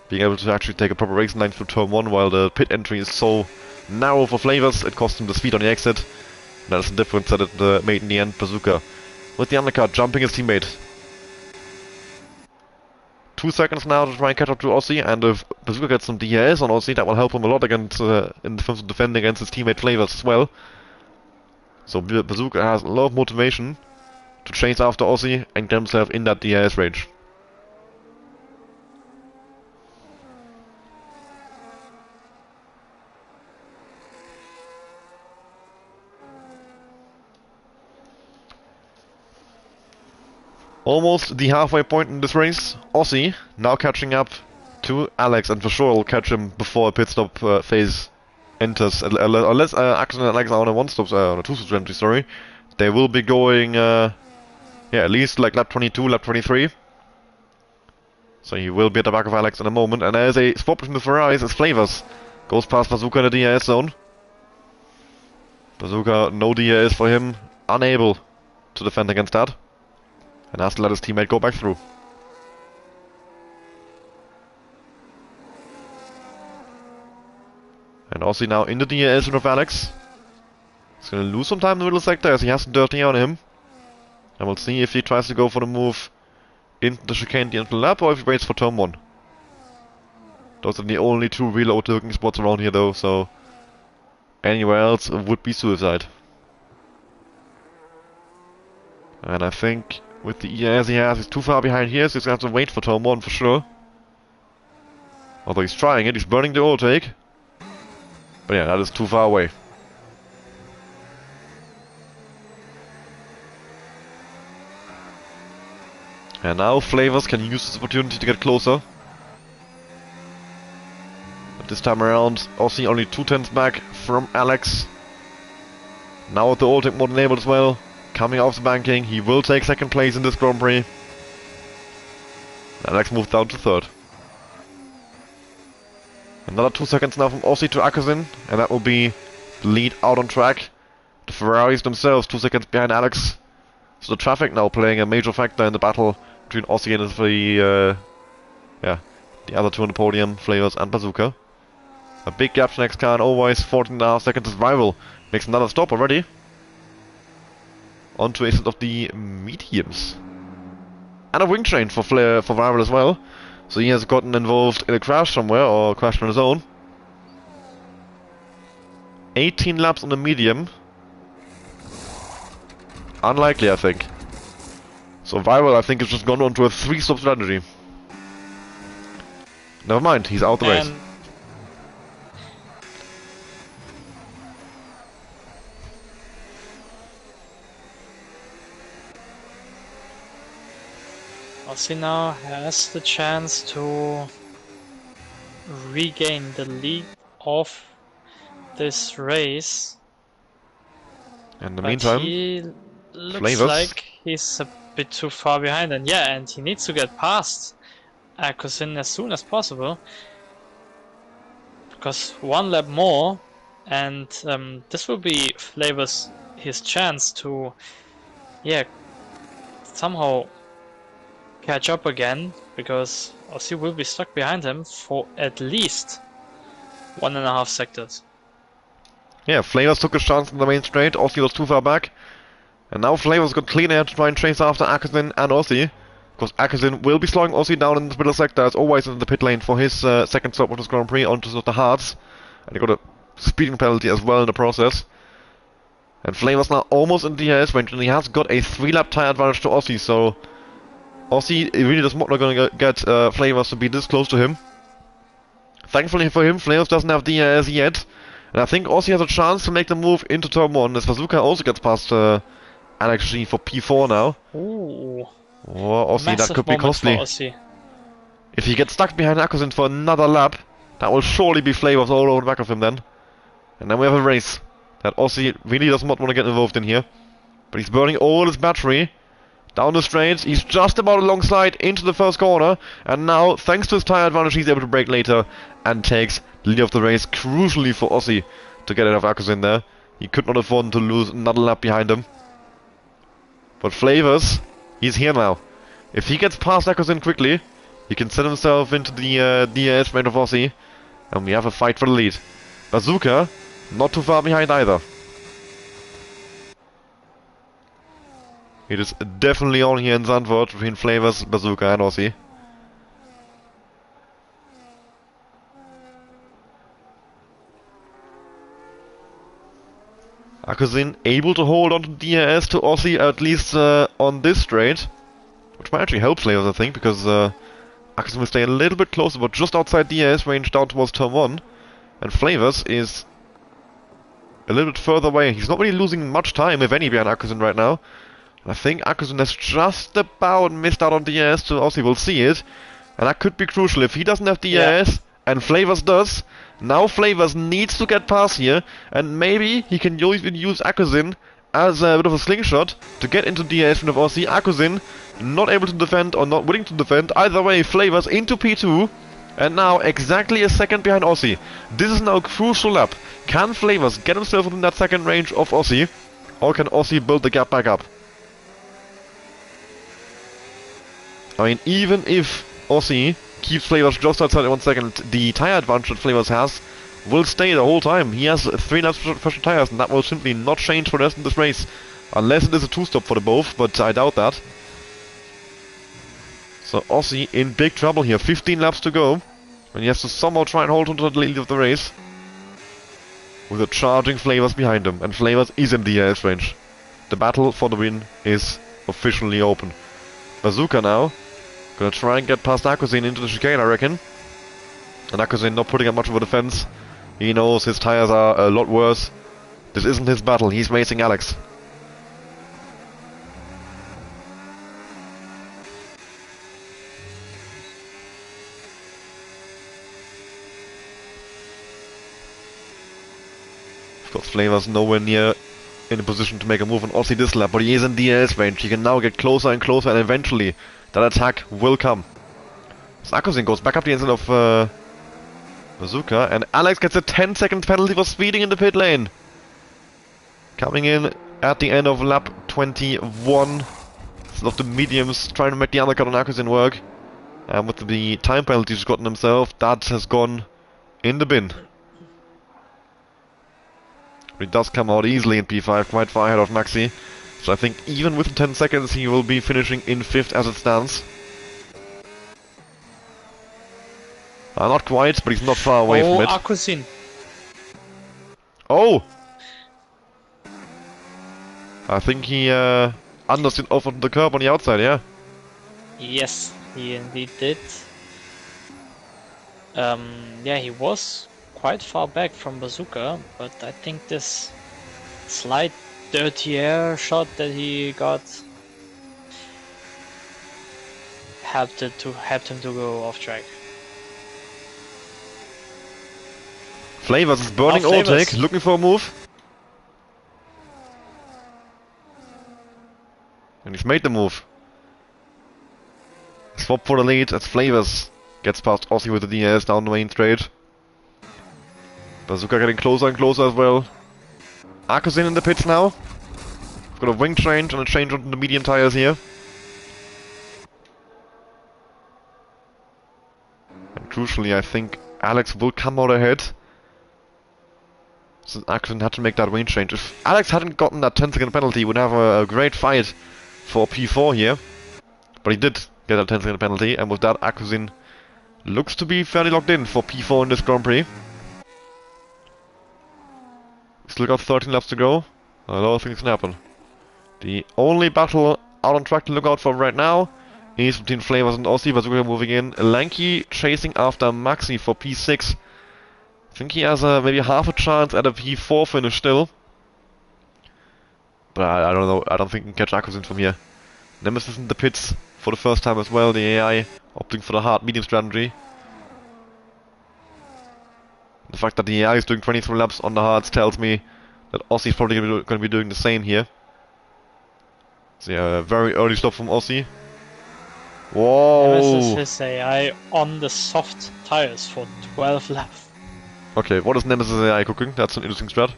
being able to actually take a proper racing line through turn 1, while the pit entry is so narrow for Flavors, it costs him the speed on the exit. And that's the difference that it made in the end. Bazooka with the undercut, jumping his teammate. 2 seconds now to try and catch up to Aussie, and if Bazooka gets some DRS on Aussie, that will help him a lot against in terms of defending against his teammate Flavors as well. So Bazooka has a lot of motivation to chase after Aussie and get himself in that DRS range. Almost the halfway point in this race. Aussie now catching up to Alex, and for sure will catch him before a pit stop phase enters. Unless Akusen and Alex are on a one-stop, on a two-stop entry, sorry. They will be going, yeah, at least like lap 22, lap 23. So he will be at the back of Alex in a moment. And there's a swap between the Ferraris as Flavors goes past Bazooka in the DRS zone. Bazooka, no DRS for him, unable to defend against that. And has to let his teammate go back through. And Aussie now in the DRS zone of Alex. He's going to lose some time in the middle sector as he has Dirty on him. And we'll see if he tries to go for the move into the chicane at the end of the lap, or if he waits for turn 1. Those are the only 2 real looking spots around here though, so anywhere else would be suicide. And I think with the ERS he has, he's too far behind here, so he's going to have to wait for turn 1 for sure. Although he's trying it, he's burning the oil take. But yeah, that is too far away. And now Flavors can use this opportunity to get closer. But this time around, Aussie only 2/10 back from Alex. Now with the oil take mode enabled as well. Coming off the banking, he will take 2nd place in this Grand Prix. Alex moved down to 3rd. Another 2 seconds now from Aussie to Akusen, and that will be the lead out on track. The Ferraris themselves 2 seconds behind Alex. So the traffic now playing a major factor in the battle between Aussie and the other 2 on the podium, Flavors and Bazooka. A big gap to next car, and always 14.5 seconds as Rival makes another stop already. Onto a set of the mediums. And a wing train for Rival as well. So he has gotten involved in a crash somewhere, or crashed on his own. 18 laps on the medium. Unlikely, I think. So Rival, I think, has just gone on to a 3-stop strategy. Never mind, he's out the race.
Aussie now has the chance to regain the lead of this race.
In the meantime,
he looks
Flavors,
like he's a bit too far behind, and yeah, and he needs to get past Akusen as soon as possible. because one lap more, and this will be Flavors his chance to, yeah, somehow catch up again, because Aussie will be stuck behind him for at least 1.5 sectors.
Yeah, Flavors took a chance in the main straight, Aussie was too far back. And now Flavors got clean air to try and chase after Akazin and Aussie. Because Akazin will be slowing Aussie down in the middle sector, as always in the pit lane for his second stop of this Grand Prix onto the hards. And he got a speeding penalty as well in the process. And Flavors now almost in DRS range, and he has got a 3-lap tire advantage to Aussie, so Aussie really does not going to get Flavors to be this close to him. Thankfully for him, Flavors doesn't have DRS yet. And I think Aussie has a chance to make the move into turn 1, as Bazooka also gets past Alex G for P4 now.
Ooh.
Oh, Aussie, that could be costly. If he gets stuck behind Akazin for another lap, that will surely be Flavors all over the back of him then. And then we have a race that Aussie really does not want to get involved in here. But he's burning all his battery. Down the straight, he's just about alongside into the first corner. And now, thanks to his tyre advantage, he's able to brake later and takes the lead of the race, crucially for Aussie to get out of Akazin there. He could not afford to lose another lap behind him. But Flavors, he's here now. If he gets past Akazin quickly, he can set himself into the DRS range of Aussie, and we have a fight for the lead. Bazooka, not too far behind either. It is definitely on here in Zandvoort between Flavors, Bazooka and Aussie. Akazin able to hold on to DRS to Aussie, at least on this straight. Which might actually help Flavors, I think, because Akazin will stay a little bit closer, but just outside DRS range down towards turn 1. And Flavors is a little bit further away. He's not really losing much time, if any, behind Akazin right now. And I think Akazin has just about missed out on DRS to Aussie. We'll see it. And that could be crucial. If he doesn't have DRS, and Flavors does, now Flavors needs to get past here, and maybe he can even use Akazin as a bit of a slingshot to get into DRS of Aussie. Akazin not able to defend or not willing to defend. Either way, Flavors into P2, and now exactly a second behind Aussie. This is now a crucial lap. Can Flavors get himself within that second range of Aussie, or can Aussie build the gap back up? I mean, even if Aussie keeps Flavors just outside in 1 second, the tyre advantage that Flavors has will stay the whole time. He has 3 laps fresh tyres, and that will simply not change for the rest of this race. Unless it is a 2-stop for the both, but I doubt that. So Aussie in big trouble here. 15 laps to go. And he has to somehow try and hold on to the lead of the race. With a charging Flavors behind him. And Flavors is in the DRS range. The battle for the win is officially open. Bazooka now. Gonna try and get past Akazin into the chicane, I reckon. And Akazin not putting up much of a defense. He knows his tires are a lot worse. This isn't his battle, he's racing Alex. Of course, Flavors nowhere near in a position to make a move on Aussie this lap, but he is in DRS range. He can now get closer and closer, and eventually that attack will come. So Akazin goes back up the inside of Bazooka, and Alex gets a 10-second penalty for speeding in the pit lane. Coming in at the end of lap 21. Some of the mediums trying to make the undercut on Akazin work. And with the time penalty he's gotten himself, that has gone in the bin. But he does come out easily in P5, quite far ahead of Maxi. So I think even with 10 seconds he will be finishing in 5th as it stands. Not quite, but he's not far away from it.
Akazin.
Oh! I think he understood off on the curb on the outside, yeah?
Yes, he indeed did. Yeah, he was quite far back from Bazooka, but I think this slight dirty air shot that he got helped him to go off track.
Flavors is burning overtake, looking for a move. And he's made the move. Swap for the lead as Flavors gets past Aussie with the DRS down the main straight. Bazooka getting closer and closer as well. Akuzin in the pits now. We've got a wing change and a change on the medium tires here. And crucially, I think Alex will come out ahead. Since Akuzin had to make that wing change. If Alex hadn't gotten that 10-second penalty, he would have a great fight for P4 here. But he did get a 10-second penalty, and with that, Akuzin looks to be fairly locked in for P4 in this Grand Prix. Still got 13 laps to go. A lot of things can happen. The only battle out on track to look out for right now is between Flavors and Aussie. Bazooka moving in. Lanky chasing after Maxi for P6. I think he has maybe half a chance at a P4 finish still. But I don't know. I don't think he can catch Akuzin from here. Nemesis in the pits for the first time as well. The AI opting for the hard medium strategy. The fact that the AI is doing 23 laps on the hards tells me that Aussie is probably going to be doing the same here. So yeah, a very early stop from Aussie. Whoa!
Nemesis his AI on the soft tires for 12 laps.
Okay, what is Nemesis AI cooking? That's an interesting strat.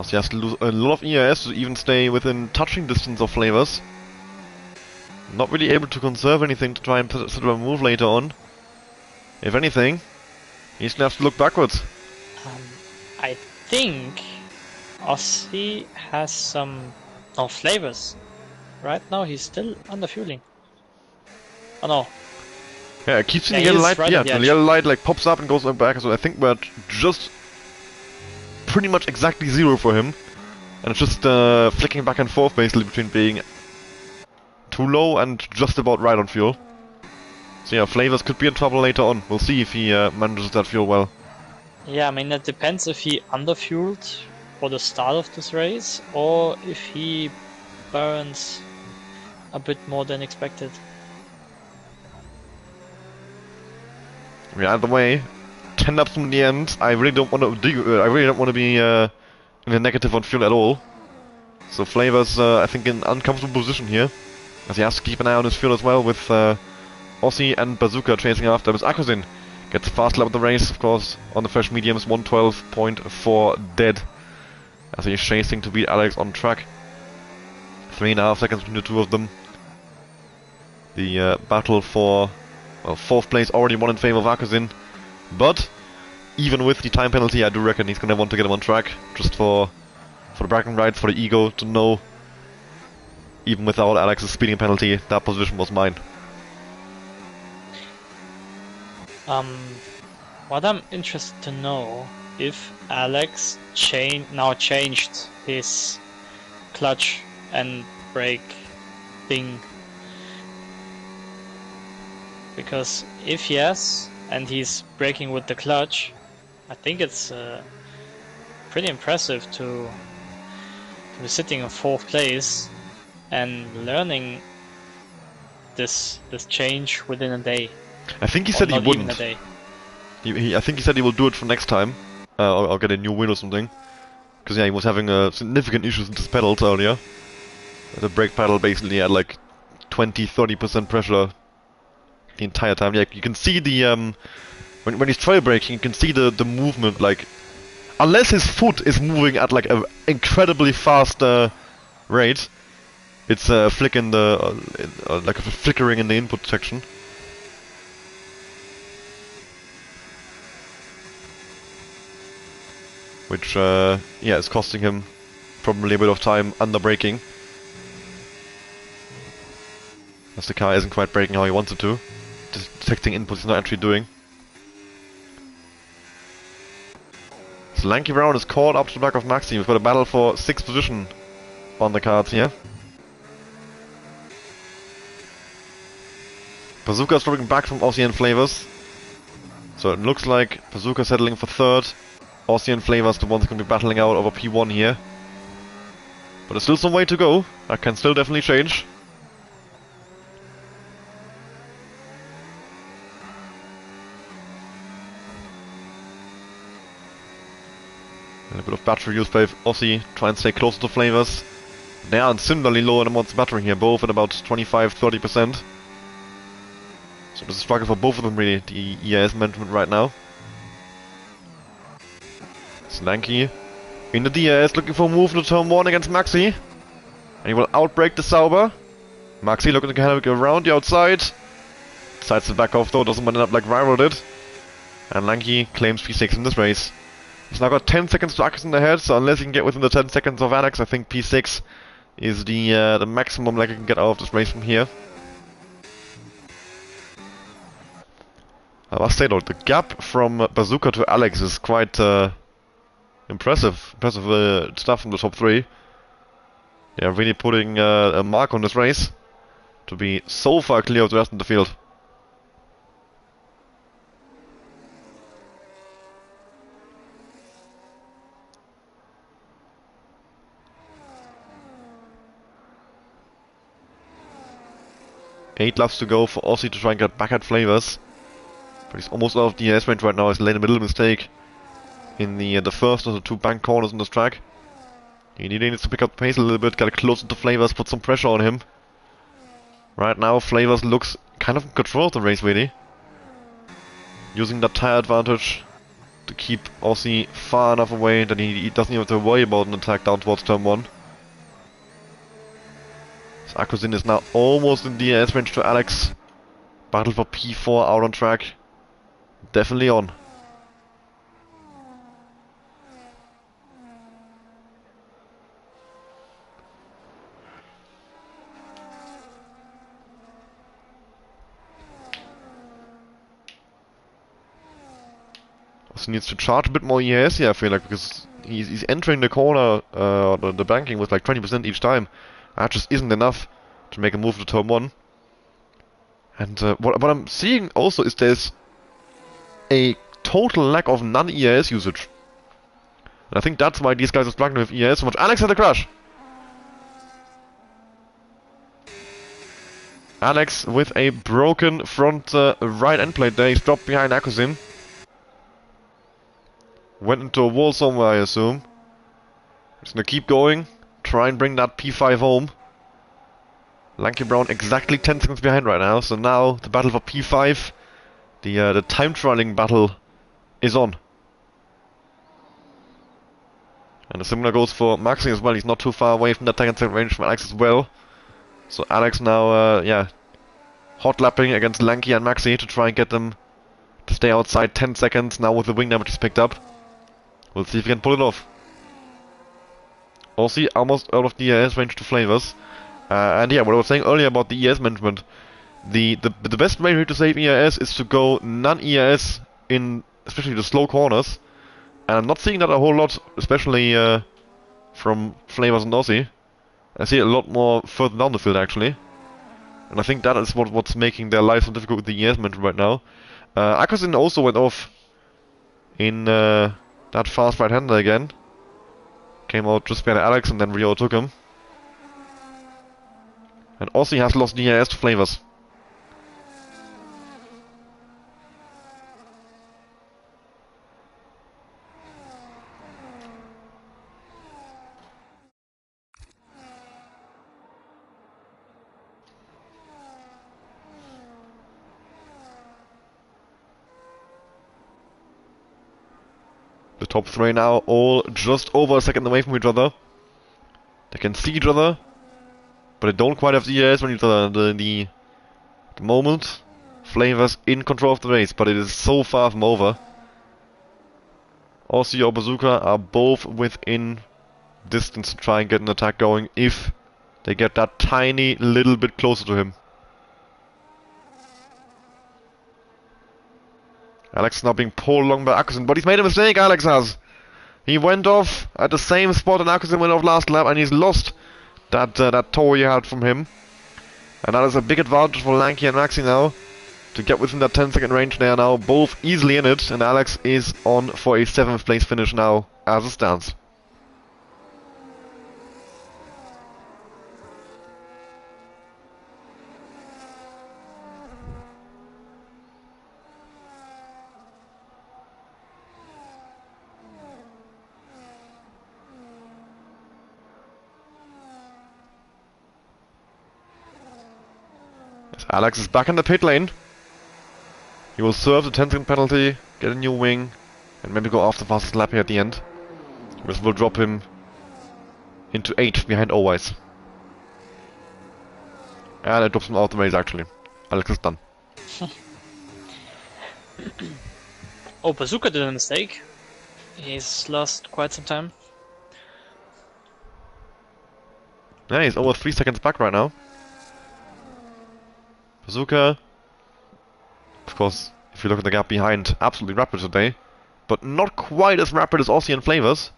He has to lose a lot of ERS to even stay within touching distance of Flavors. Not really able to conserve anything to try and set up a move later on. If anything, he's gonna have to look backwards.
I think Aussie has some Flavors. Right now he's still under fueling. Oh no.
Yeah, I keep seeing the yellow light.
Right,
yeah, the yellow light like pops up and goes back. So I think we're just pretty much exactly zero for him, and it's just flicking back and forth basically between being too low and just about right on fuel. So yeah, Flavors could be in trouble later on. We'll see if he manages that fuel well.
Yeah, I mean it depends if he underfueled for the start of this race or if he burns a bit more than expected.
Yeah, either way, 10 laps from the end. I really don't want to be in a negative on fuel at all. So Flavors, I think, in an uncomfortable position here, as he has to keep an eye on his fuel as well. With Aussie and Bazooka chasing after him. Akuzin gets fast lap of the race, of course, on the fresh mediums, 112.4 dead, as he's chasing to beat Alex on track. 3.5 seconds between the two of them. The battle for, well, 4th place already won in favor of Akuzin. But even with the time penalty, I do reckon he's gonna want to get him on track, just for the bragging rights, for the ego, to know, even without Alex's speeding penalty, that position was mine.
What I'm interested to know, if Alex now changed his clutch and brake thing, because if yes, and he's braking with the clutch, I think it's pretty impressive to be sitting in 4th place and learning this change within a day.
I think he said he wouldn't.
A day.
I think he said he will do it for next time. I'll get a new wheel or something. Because yeah, he was having significant issues with his pedals earlier. The brake pedal basically had like 20-30% pressure the entire time. Yeah, you can see the when he's trail braking, you can see the movement, like, unless his foot is moving at like an incredibly fast rate, it's flicking like flickering in the input section. Which yeah, is costing him probably a bit of time under braking, as the car isn't quite braking how he wants it to. Detecting inputs he's not actually doing. So Lanky Brown is caught up to the back of Maxi. We've got a battle for 6th position on the cards here. Bazooka is dropping back from Aussie and Flavors. So it looks like Bazooka settling for 3rd. Aussie and Flavors the ones going to be battling out over P1 here. But there's still some way to go. That can still definitely change. And a bit of battery use by Aussie, try and stay close to Flavors. They are similarly low in amounts of battery here, both at about 25-30%. So there's a struggle for both of them really, the EAS management right now. Slanky in the DRS looking for a move into turn 1 against Maxi. And he will outbrake the Sauber. Maxi looking to kind of go around the outside. Decides to back off though, doesn't wind up like Viral did. And Lanky claims P6 in this race. He's now got 10 seconds to Alex in the head, so unless he can get within the 10 seconds of Alex, I think P6 is the maximum Lanky can get out of this race from here. I must say though, the gap from Bazooka to Alex is quite impressive. Impressive stuff from the top 3. They are really putting a mark on this race to be so far clear of the rest of the field. Eight laps to go for Aussie to try and get back at Flavors. But he's almost out of the S range right now. He's made a little mistake in the first of the 2 bank corners on this track. He needs to pick up the pace a little bit, get closer to Flavors, put some pressure on him. Right now, Flavors looks kind of in control of the race, really. Using that tyre advantage to keep Aussie far enough away that he doesn't even have to worry about an attack down towards turn 1. So Akuzin is now almost in the S range to Alex. Battle for P4 out on track. Definitely on. Also needs to charge a bit more EAS here, I feel like, because he's entering the corner, the banking with like 20% each time. That just isn't enough to make a move to turn 1. And what I'm seeing also is there's a total lack of non-EAS usage. And I think that's why these guys are struggling with EAS so much. Alex had a crash! Alex with a broken front right end plate there. He's dropped behind Akuzin. Went into a wall somewhere, I assume. He's gonna keep going. Try and bring that P5 home. Lanky Brown exactly 10 seconds behind right now. So now the battle for P5, the time trialing battle, is on. And the similar goes for Maxi as well. He's not too far away from that 10-second range from Alex as well. So Alex now, yeah, hot lapping against Lanky and Maxi to try and get them to stay outside 10 seconds now with the wing damage he's picked up. We'll see if he can pull it off. Aussie almost out of the ES range to Flavors. And yeah, what I was saying earlier about the ES management. The best way to save ES is to go non-ES in especially the slow corners. And I'm not seeing that a whole lot, especially from Flavors and Aussie. I see it a lot more further down the field actually. And I think that is what's making their life so difficult with the ES management right now. Akuzin also went off in that fast right-hander again. Came out just behind Alex and then Rio took him. And Aussie has lost the ES to Flavors. The top 3 now all just over a second away from each other. They can see each other, but they don't quite have the ES when each other. At the moment, Flavors in control of the race, but it is so far from over. Aussie or Bazooka are both within distance to try and get an attack going if they get that tiny little bit closer to him. Alex is now being pulled along by Akuzin, but he's made a mistake, Alex has. He went off at the same spot and Akuzin went off last lap and he's lost that tow he had from him. And that is a big advantage for Lanky and Maxi now to get within that 10-second range. They are now both easily in it and Alex is on for a 7th place finish now as it stands. Alex is back in the pit lane. He will serve the 10-second penalty, get a new wing, and maybe go after fastest lap here at the end. This will drop him into 8th behind Always. And it drops him out the race actually. Alex is done.
Oh, Bazooka did a mistake. He's lost quite some time.
Yeah, he's over 3 seconds back right now. Bazooka, of course, if you look at the gap behind, absolutely rapid today. But not quite as rapid as Aussie and Flavors.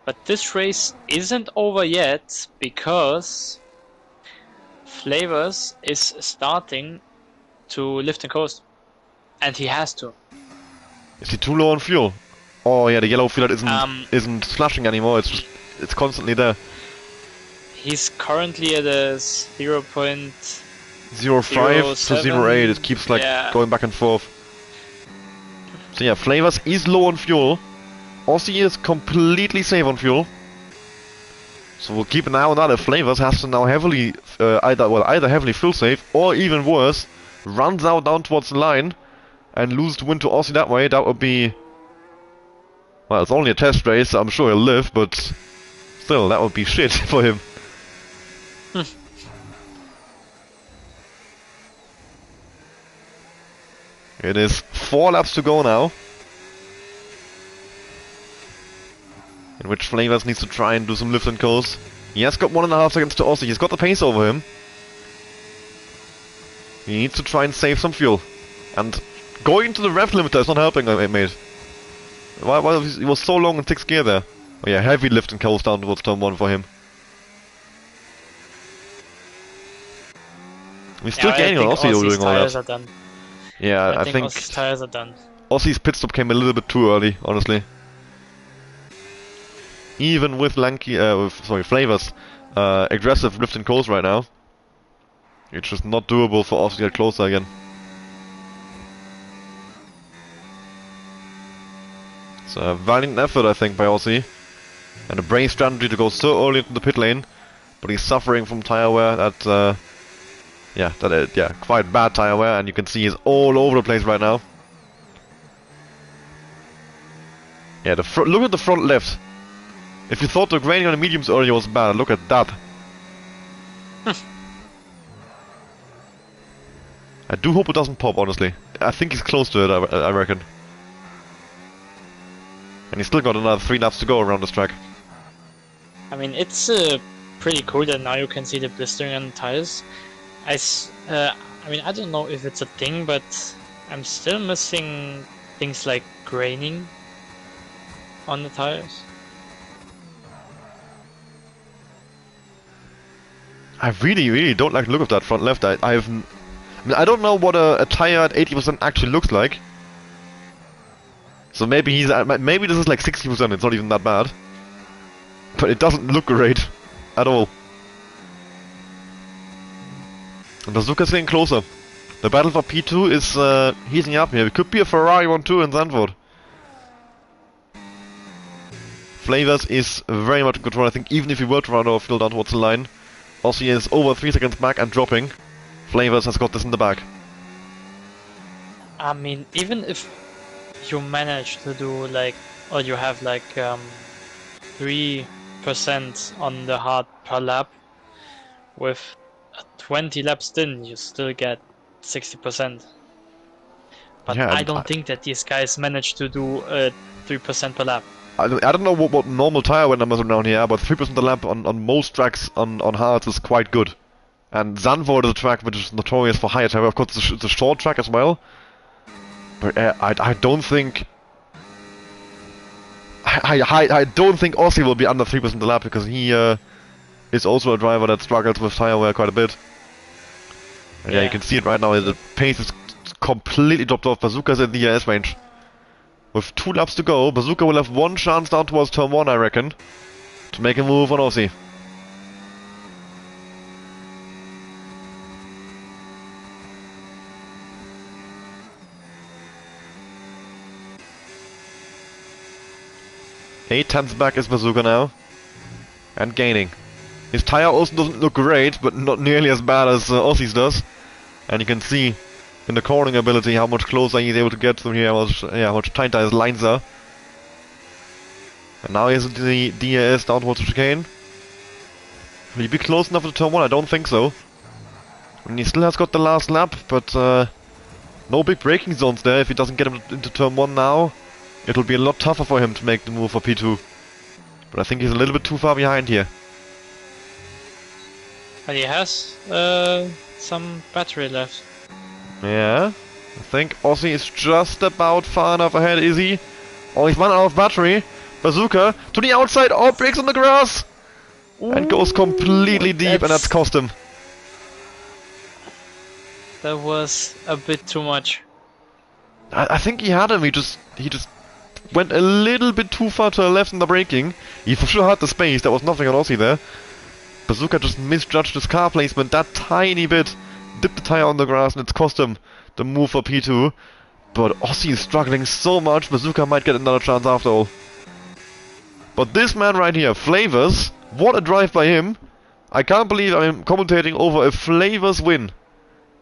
But this race isn't over yet because Flavors is starting to lift and coast. And he has to.
Is he too low on fuel? Oh yeah, the yellow fuel isn't slashing anymore, it's constantly there.
He's currently at a 0.05
to 0.8, it keeps like going back and forth. So yeah, Flavors is low on fuel. Aussie is completely safe on fuel. So we'll keep an eye on that if Flavors has to now heavily, either heavily fuel save, or even worse, runs out down towards the line and loses the win to Aussie that way. That would be... Well, it's only a test race, so I'm sure he'll live, but still, that would be shit for him. It is 4 laps to go now, in which Flavors needs to try and do some lift and coast. He has got 1.5 seconds to Aussie. He's got the pace over him. He needs to try and save some fuel. And going to the rev limiter is not helping, mate. Why he was so long in 6th gear there? Oh yeah, heavy lift and coast down towards turn 1 for him. He's still gaining on Aussie doing all that.
Are done.
Yeah, I think
Aussie's tires are done.
Aussie's pit stop came a little bit too early, honestly. Even with Flavors aggressive lift and coast right now, it's just not doable for Aussie to get closer again. It's a valiant effort, I think, by Aussie, and a brave strategy to go so early into the pit lane, but he's suffering from tire wear that, quite bad tire wear, and you can see he's all over the place right now. Yeah, look at the front left. If you thought the graining on the mediums earlier was bad, look at that. I do hope it doesn't pop, honestly. I think he's close to it, I reckon. And he's still got another 3 laps to go around this track.
I mean, it's pretty cool that now you can see the blistering on the tires. I mean, I don't know if it's a thing, but I'm still missing things like graining on the tires.
I really don't like the look of that front left. I mean, I don't know what a tire at 80% actually looks like. So maybe maybe this is like 60%. It's not even that bad, but it doesn't look great at all. And Bazooka's getting closer. The battle for P2 is heating up here. It could be a Ferrari 1-2 in Zandvoort. Flavors is very much in control. I think even if he were to run over field down towards the line, Aussie is over 3 seconds back and dropping. Flavors has got this in the bag.
I mean, even if you manage to do like, or you have like 3% on the hard per lap, with 20 laps in, you still get 60%. But yeah, I don't think that these guys manage to do 3% per lap.
I don't know what normal tire wear numbers around here, but 3% a lap on most tracks on hards is quite good. And Zandvoort is a track which is notorious for higher tire. Of course, it's a short track as well. But I don't think... I don't think Aussie will be under 3% a lap, because he is also a driver that struggles with tire wear quite a bit. And yeah, you can see it right now, the pace is completely dropped off. Bazooka's in the ES range. With 2 laps to go, Bazooka will have 1 chance down towards turn 1, I reckon, to make a move on Aussie. Eight tenths back is Bazooka now, and gaining. His tire also doesn't look great, but not nearly as bad as Aussie's does. And you can see in the cornering ability how much closer he's able to get to here, how much tighter his lines are. And now he has the DRS down towards the chicane. Will he be close enough to turn 1? I don't think so. And he still has got the last lap, but no big braking zones there. If he doesn't get him into turn 1 now, it'll be a lot tougher for him to make the move for P2. But I think he's a little bit too far behind here.
But he has some battery left.
Yeah, I think Aussie is just about far enough ahead, is he? Oh, he's run out of battery. Bazooka to the outside, oh, breaks on the grass! Ooh, and goes completely deep, and that's cost him.
That was a bit too much.
I think he had him, he just went a little bit too far to the left in the braking. He for sure had the space, there was nothing on Aussie there. Bazooka just misjudged his car placement that tiny bit. Dipped the tire on the grass and it's cost him the move for P2. But Aussie is struggling so much, Bazooka might get another chance after all. But this man right here, Flavors, what a drive by him. I can't believe I'm commentating over a Flavors win.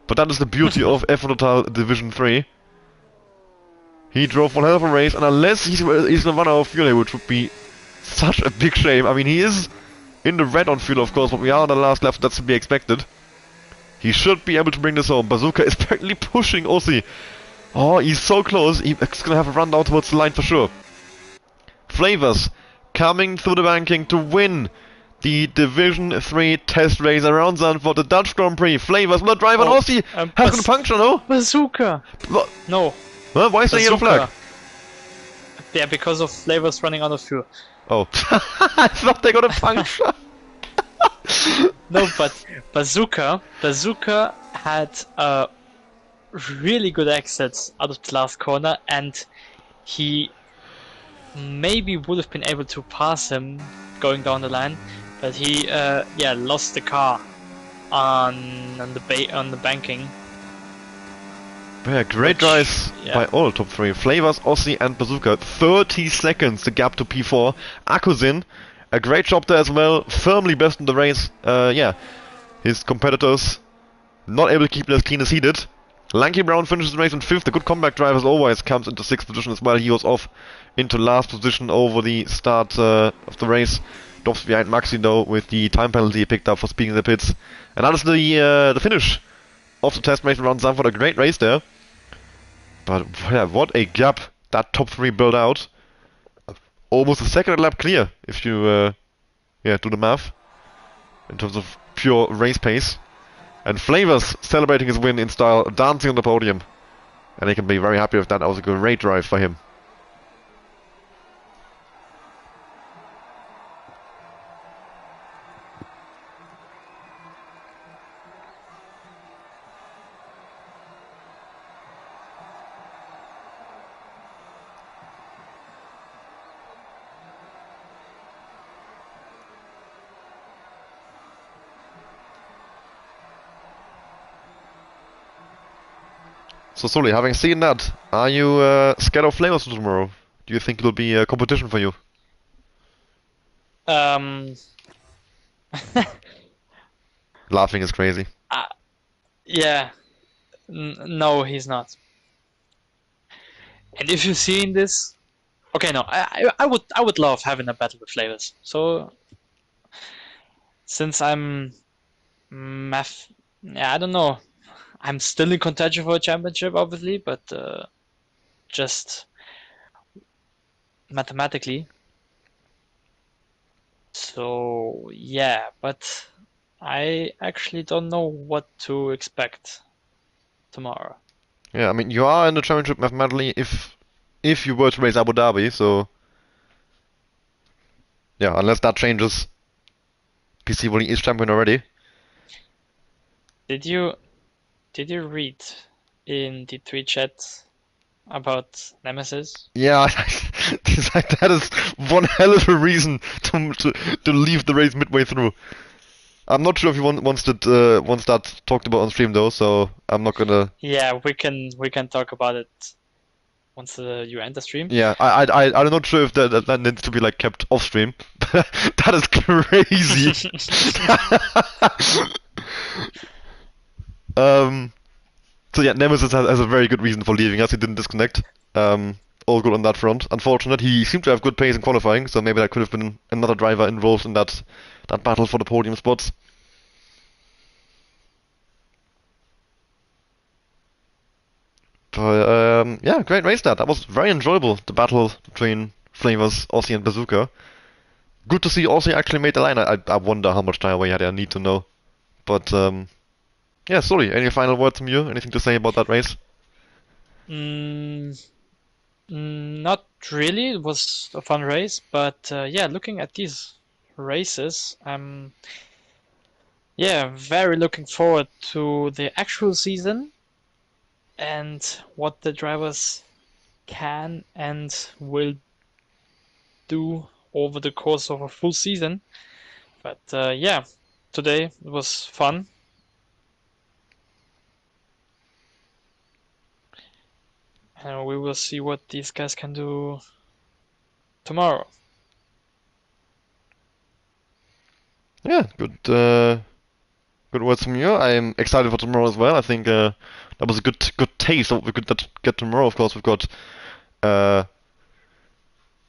But that is the beauty of F1 Total Division 3. He drove one hell of a race, and unless he's gonna run out of fuel, which would be such a big shame. I mean, he is in the red on fuel, of course, but we are on the last lap, so that's to be expected. He should be able to bring this home. Bazooka is practically pushing Aussie. Oh, he's so close. He's gonna have a run down towards the line for sure. Flavors coming through the banking to win the Division 3 test race around Zandvoort, the Dutch Grand Prix. Flavors will drive on Aussie. Has gonna puncture, no?
Bazooka!
What?
No.
Well, why is there a yellow flag?
Yeah, because of Flavors running out of fuel.
Oh. I thought they got a puncture.
No, but Bazooka had a really good exit out of the last corner, and he maybe would have been able to pass him going down the line, but he lost the car on the banking.
Yeah, great drives by all top 3. Flavors, Aussie and Bazooka. 30 seconds the gap to P4. Akuzin, a great job there as well. Firmly best in the race. His competitors not able to keep it as clean as he did. Lanky Brown finishes the race in 5th. A good comeback drive as always comes into 6th position as well. He was off into last position over the start of the race. Drops behind Maxi though with the time penalty he picked up for speeding the pits. And that is the finish of the test race around Zandvoort. A great race there. But yeah, what a gap that top 3 built out. Almost a second lap clear if you do the math in terms of pure race pace. And Flavors celebrating his win in style, dancing on the podium. And he can be very happy with that. That was a great drive for him. So Sully, having seen that, are you scared of Flavors tomorrow? Do you think it'll be a competition for you? Laughing is crazy.
Yeah. No, he's not. And if you've seen this, okay, no, I would love having a battle with Flavors. So since I'm I don't know. I'm still in contention for a championship, obviously, but just mathematically. So yeah, but I actually don't know what to expect tomorrow.
Yeah, I mean you are in the championship mathematically if you were to race Abu Dhabi, so yeah, unless that changes. PC Wally is champion already.
Did you read in the tweet chat about Nemesis?
Yeah, that is one hell of a reason to leave the race midway through. I'm not sure if he wants that talked about on stream though, so I'm not gonna.
Yeah, we can talk about it once you end the stream.
Yeah, I'm not sure if that needs to be like kept off stream. That is crazy. um, so yeah, Nemesis has a very good reason for leaving us. He didn't disconnect. All good on that front. Unfortunate, he seemed to have good pace in qualifying, so maybe that could have been another driver involved in that battle for the podium spots. But yeah, great race that. That was very enjoyable. The battle between Flavors, Aussie, and Bazooka. Good to see Aussie actually made the line. I wonder how much time away had I need to know. But yeah, sorry. Any final words from you? Anything to say about that race?
Mm, Not really. It was a fun race, but yeah, looking at these races, I'm very looking forward to the actual season and what the drivers can and will do over the course of a full season. But yeah, today it was fun. And we will see what these guys can do tomorrow.
Yeah, good words from you. I'm excited for tomorrow as well. I think that was a good taste of what we could get tomorrow. Of course, we've got uh,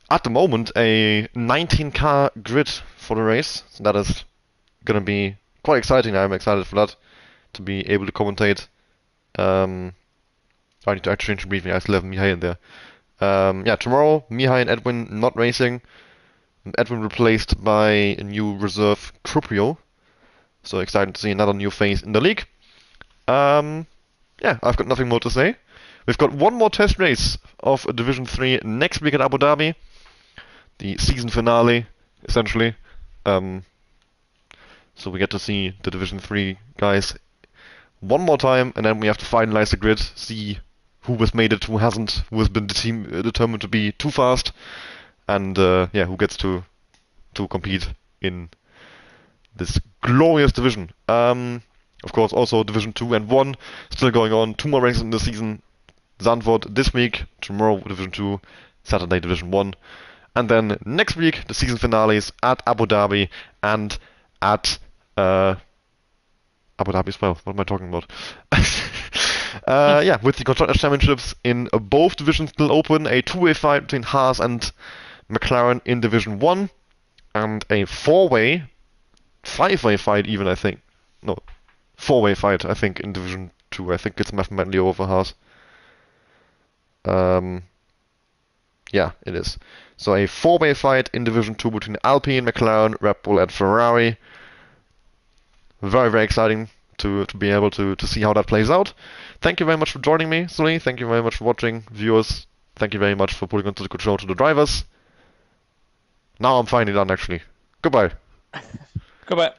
at the moment a 19-car grid for the race. So that is gonna be quite exciting. I'm excited for that to be able to commentate. I need to actually change the briefing. I still have Mihai in there. Yeah, tomorrow Mihai and Edwin not racing. Edwin replaced by a new reserve Cruprio. So excited to see another new face in the league. Yeah, I've got nothing more to say. We've got one more test race of Division 3 next week at Abu Dhabi. The season finale, essentially. So we get to see the Division 3 guys one more time, and then we have to finalize the grid, see who has made it, who hasn't, who has been determined to be too fast, and yeah, who gets to compete in this glorious division. Of course, also Division 2 and 1 still going on. 2 more races in the season. Zandvoort this week, tomorrow Division 2, Saturday Division 1. And then next week, the season finales at Abu Dhabi and at Abu Dhabi as well. What am I talking about? Yeah, with the Constructors' Championships in both divisions still open, a two-way fight between Haas and McLaren in Division 1, and a four-way, five-way fight even, I think. No, four-way fight, I think, in Division 2. I think it's mathematically over for Haas. Yeah, it is. So a four-way fight in Division 2 between Alpine, McLaren, Red Bull, and Ferrari. Very, very exciting to be able to see how that plays out. Thank you very much for joining me, Sully. Thank you very much for watching, viewers. Thank you very much for putting onto the control to the drivers. Now I'm finally done, actually. Goodbye.
Goodbye.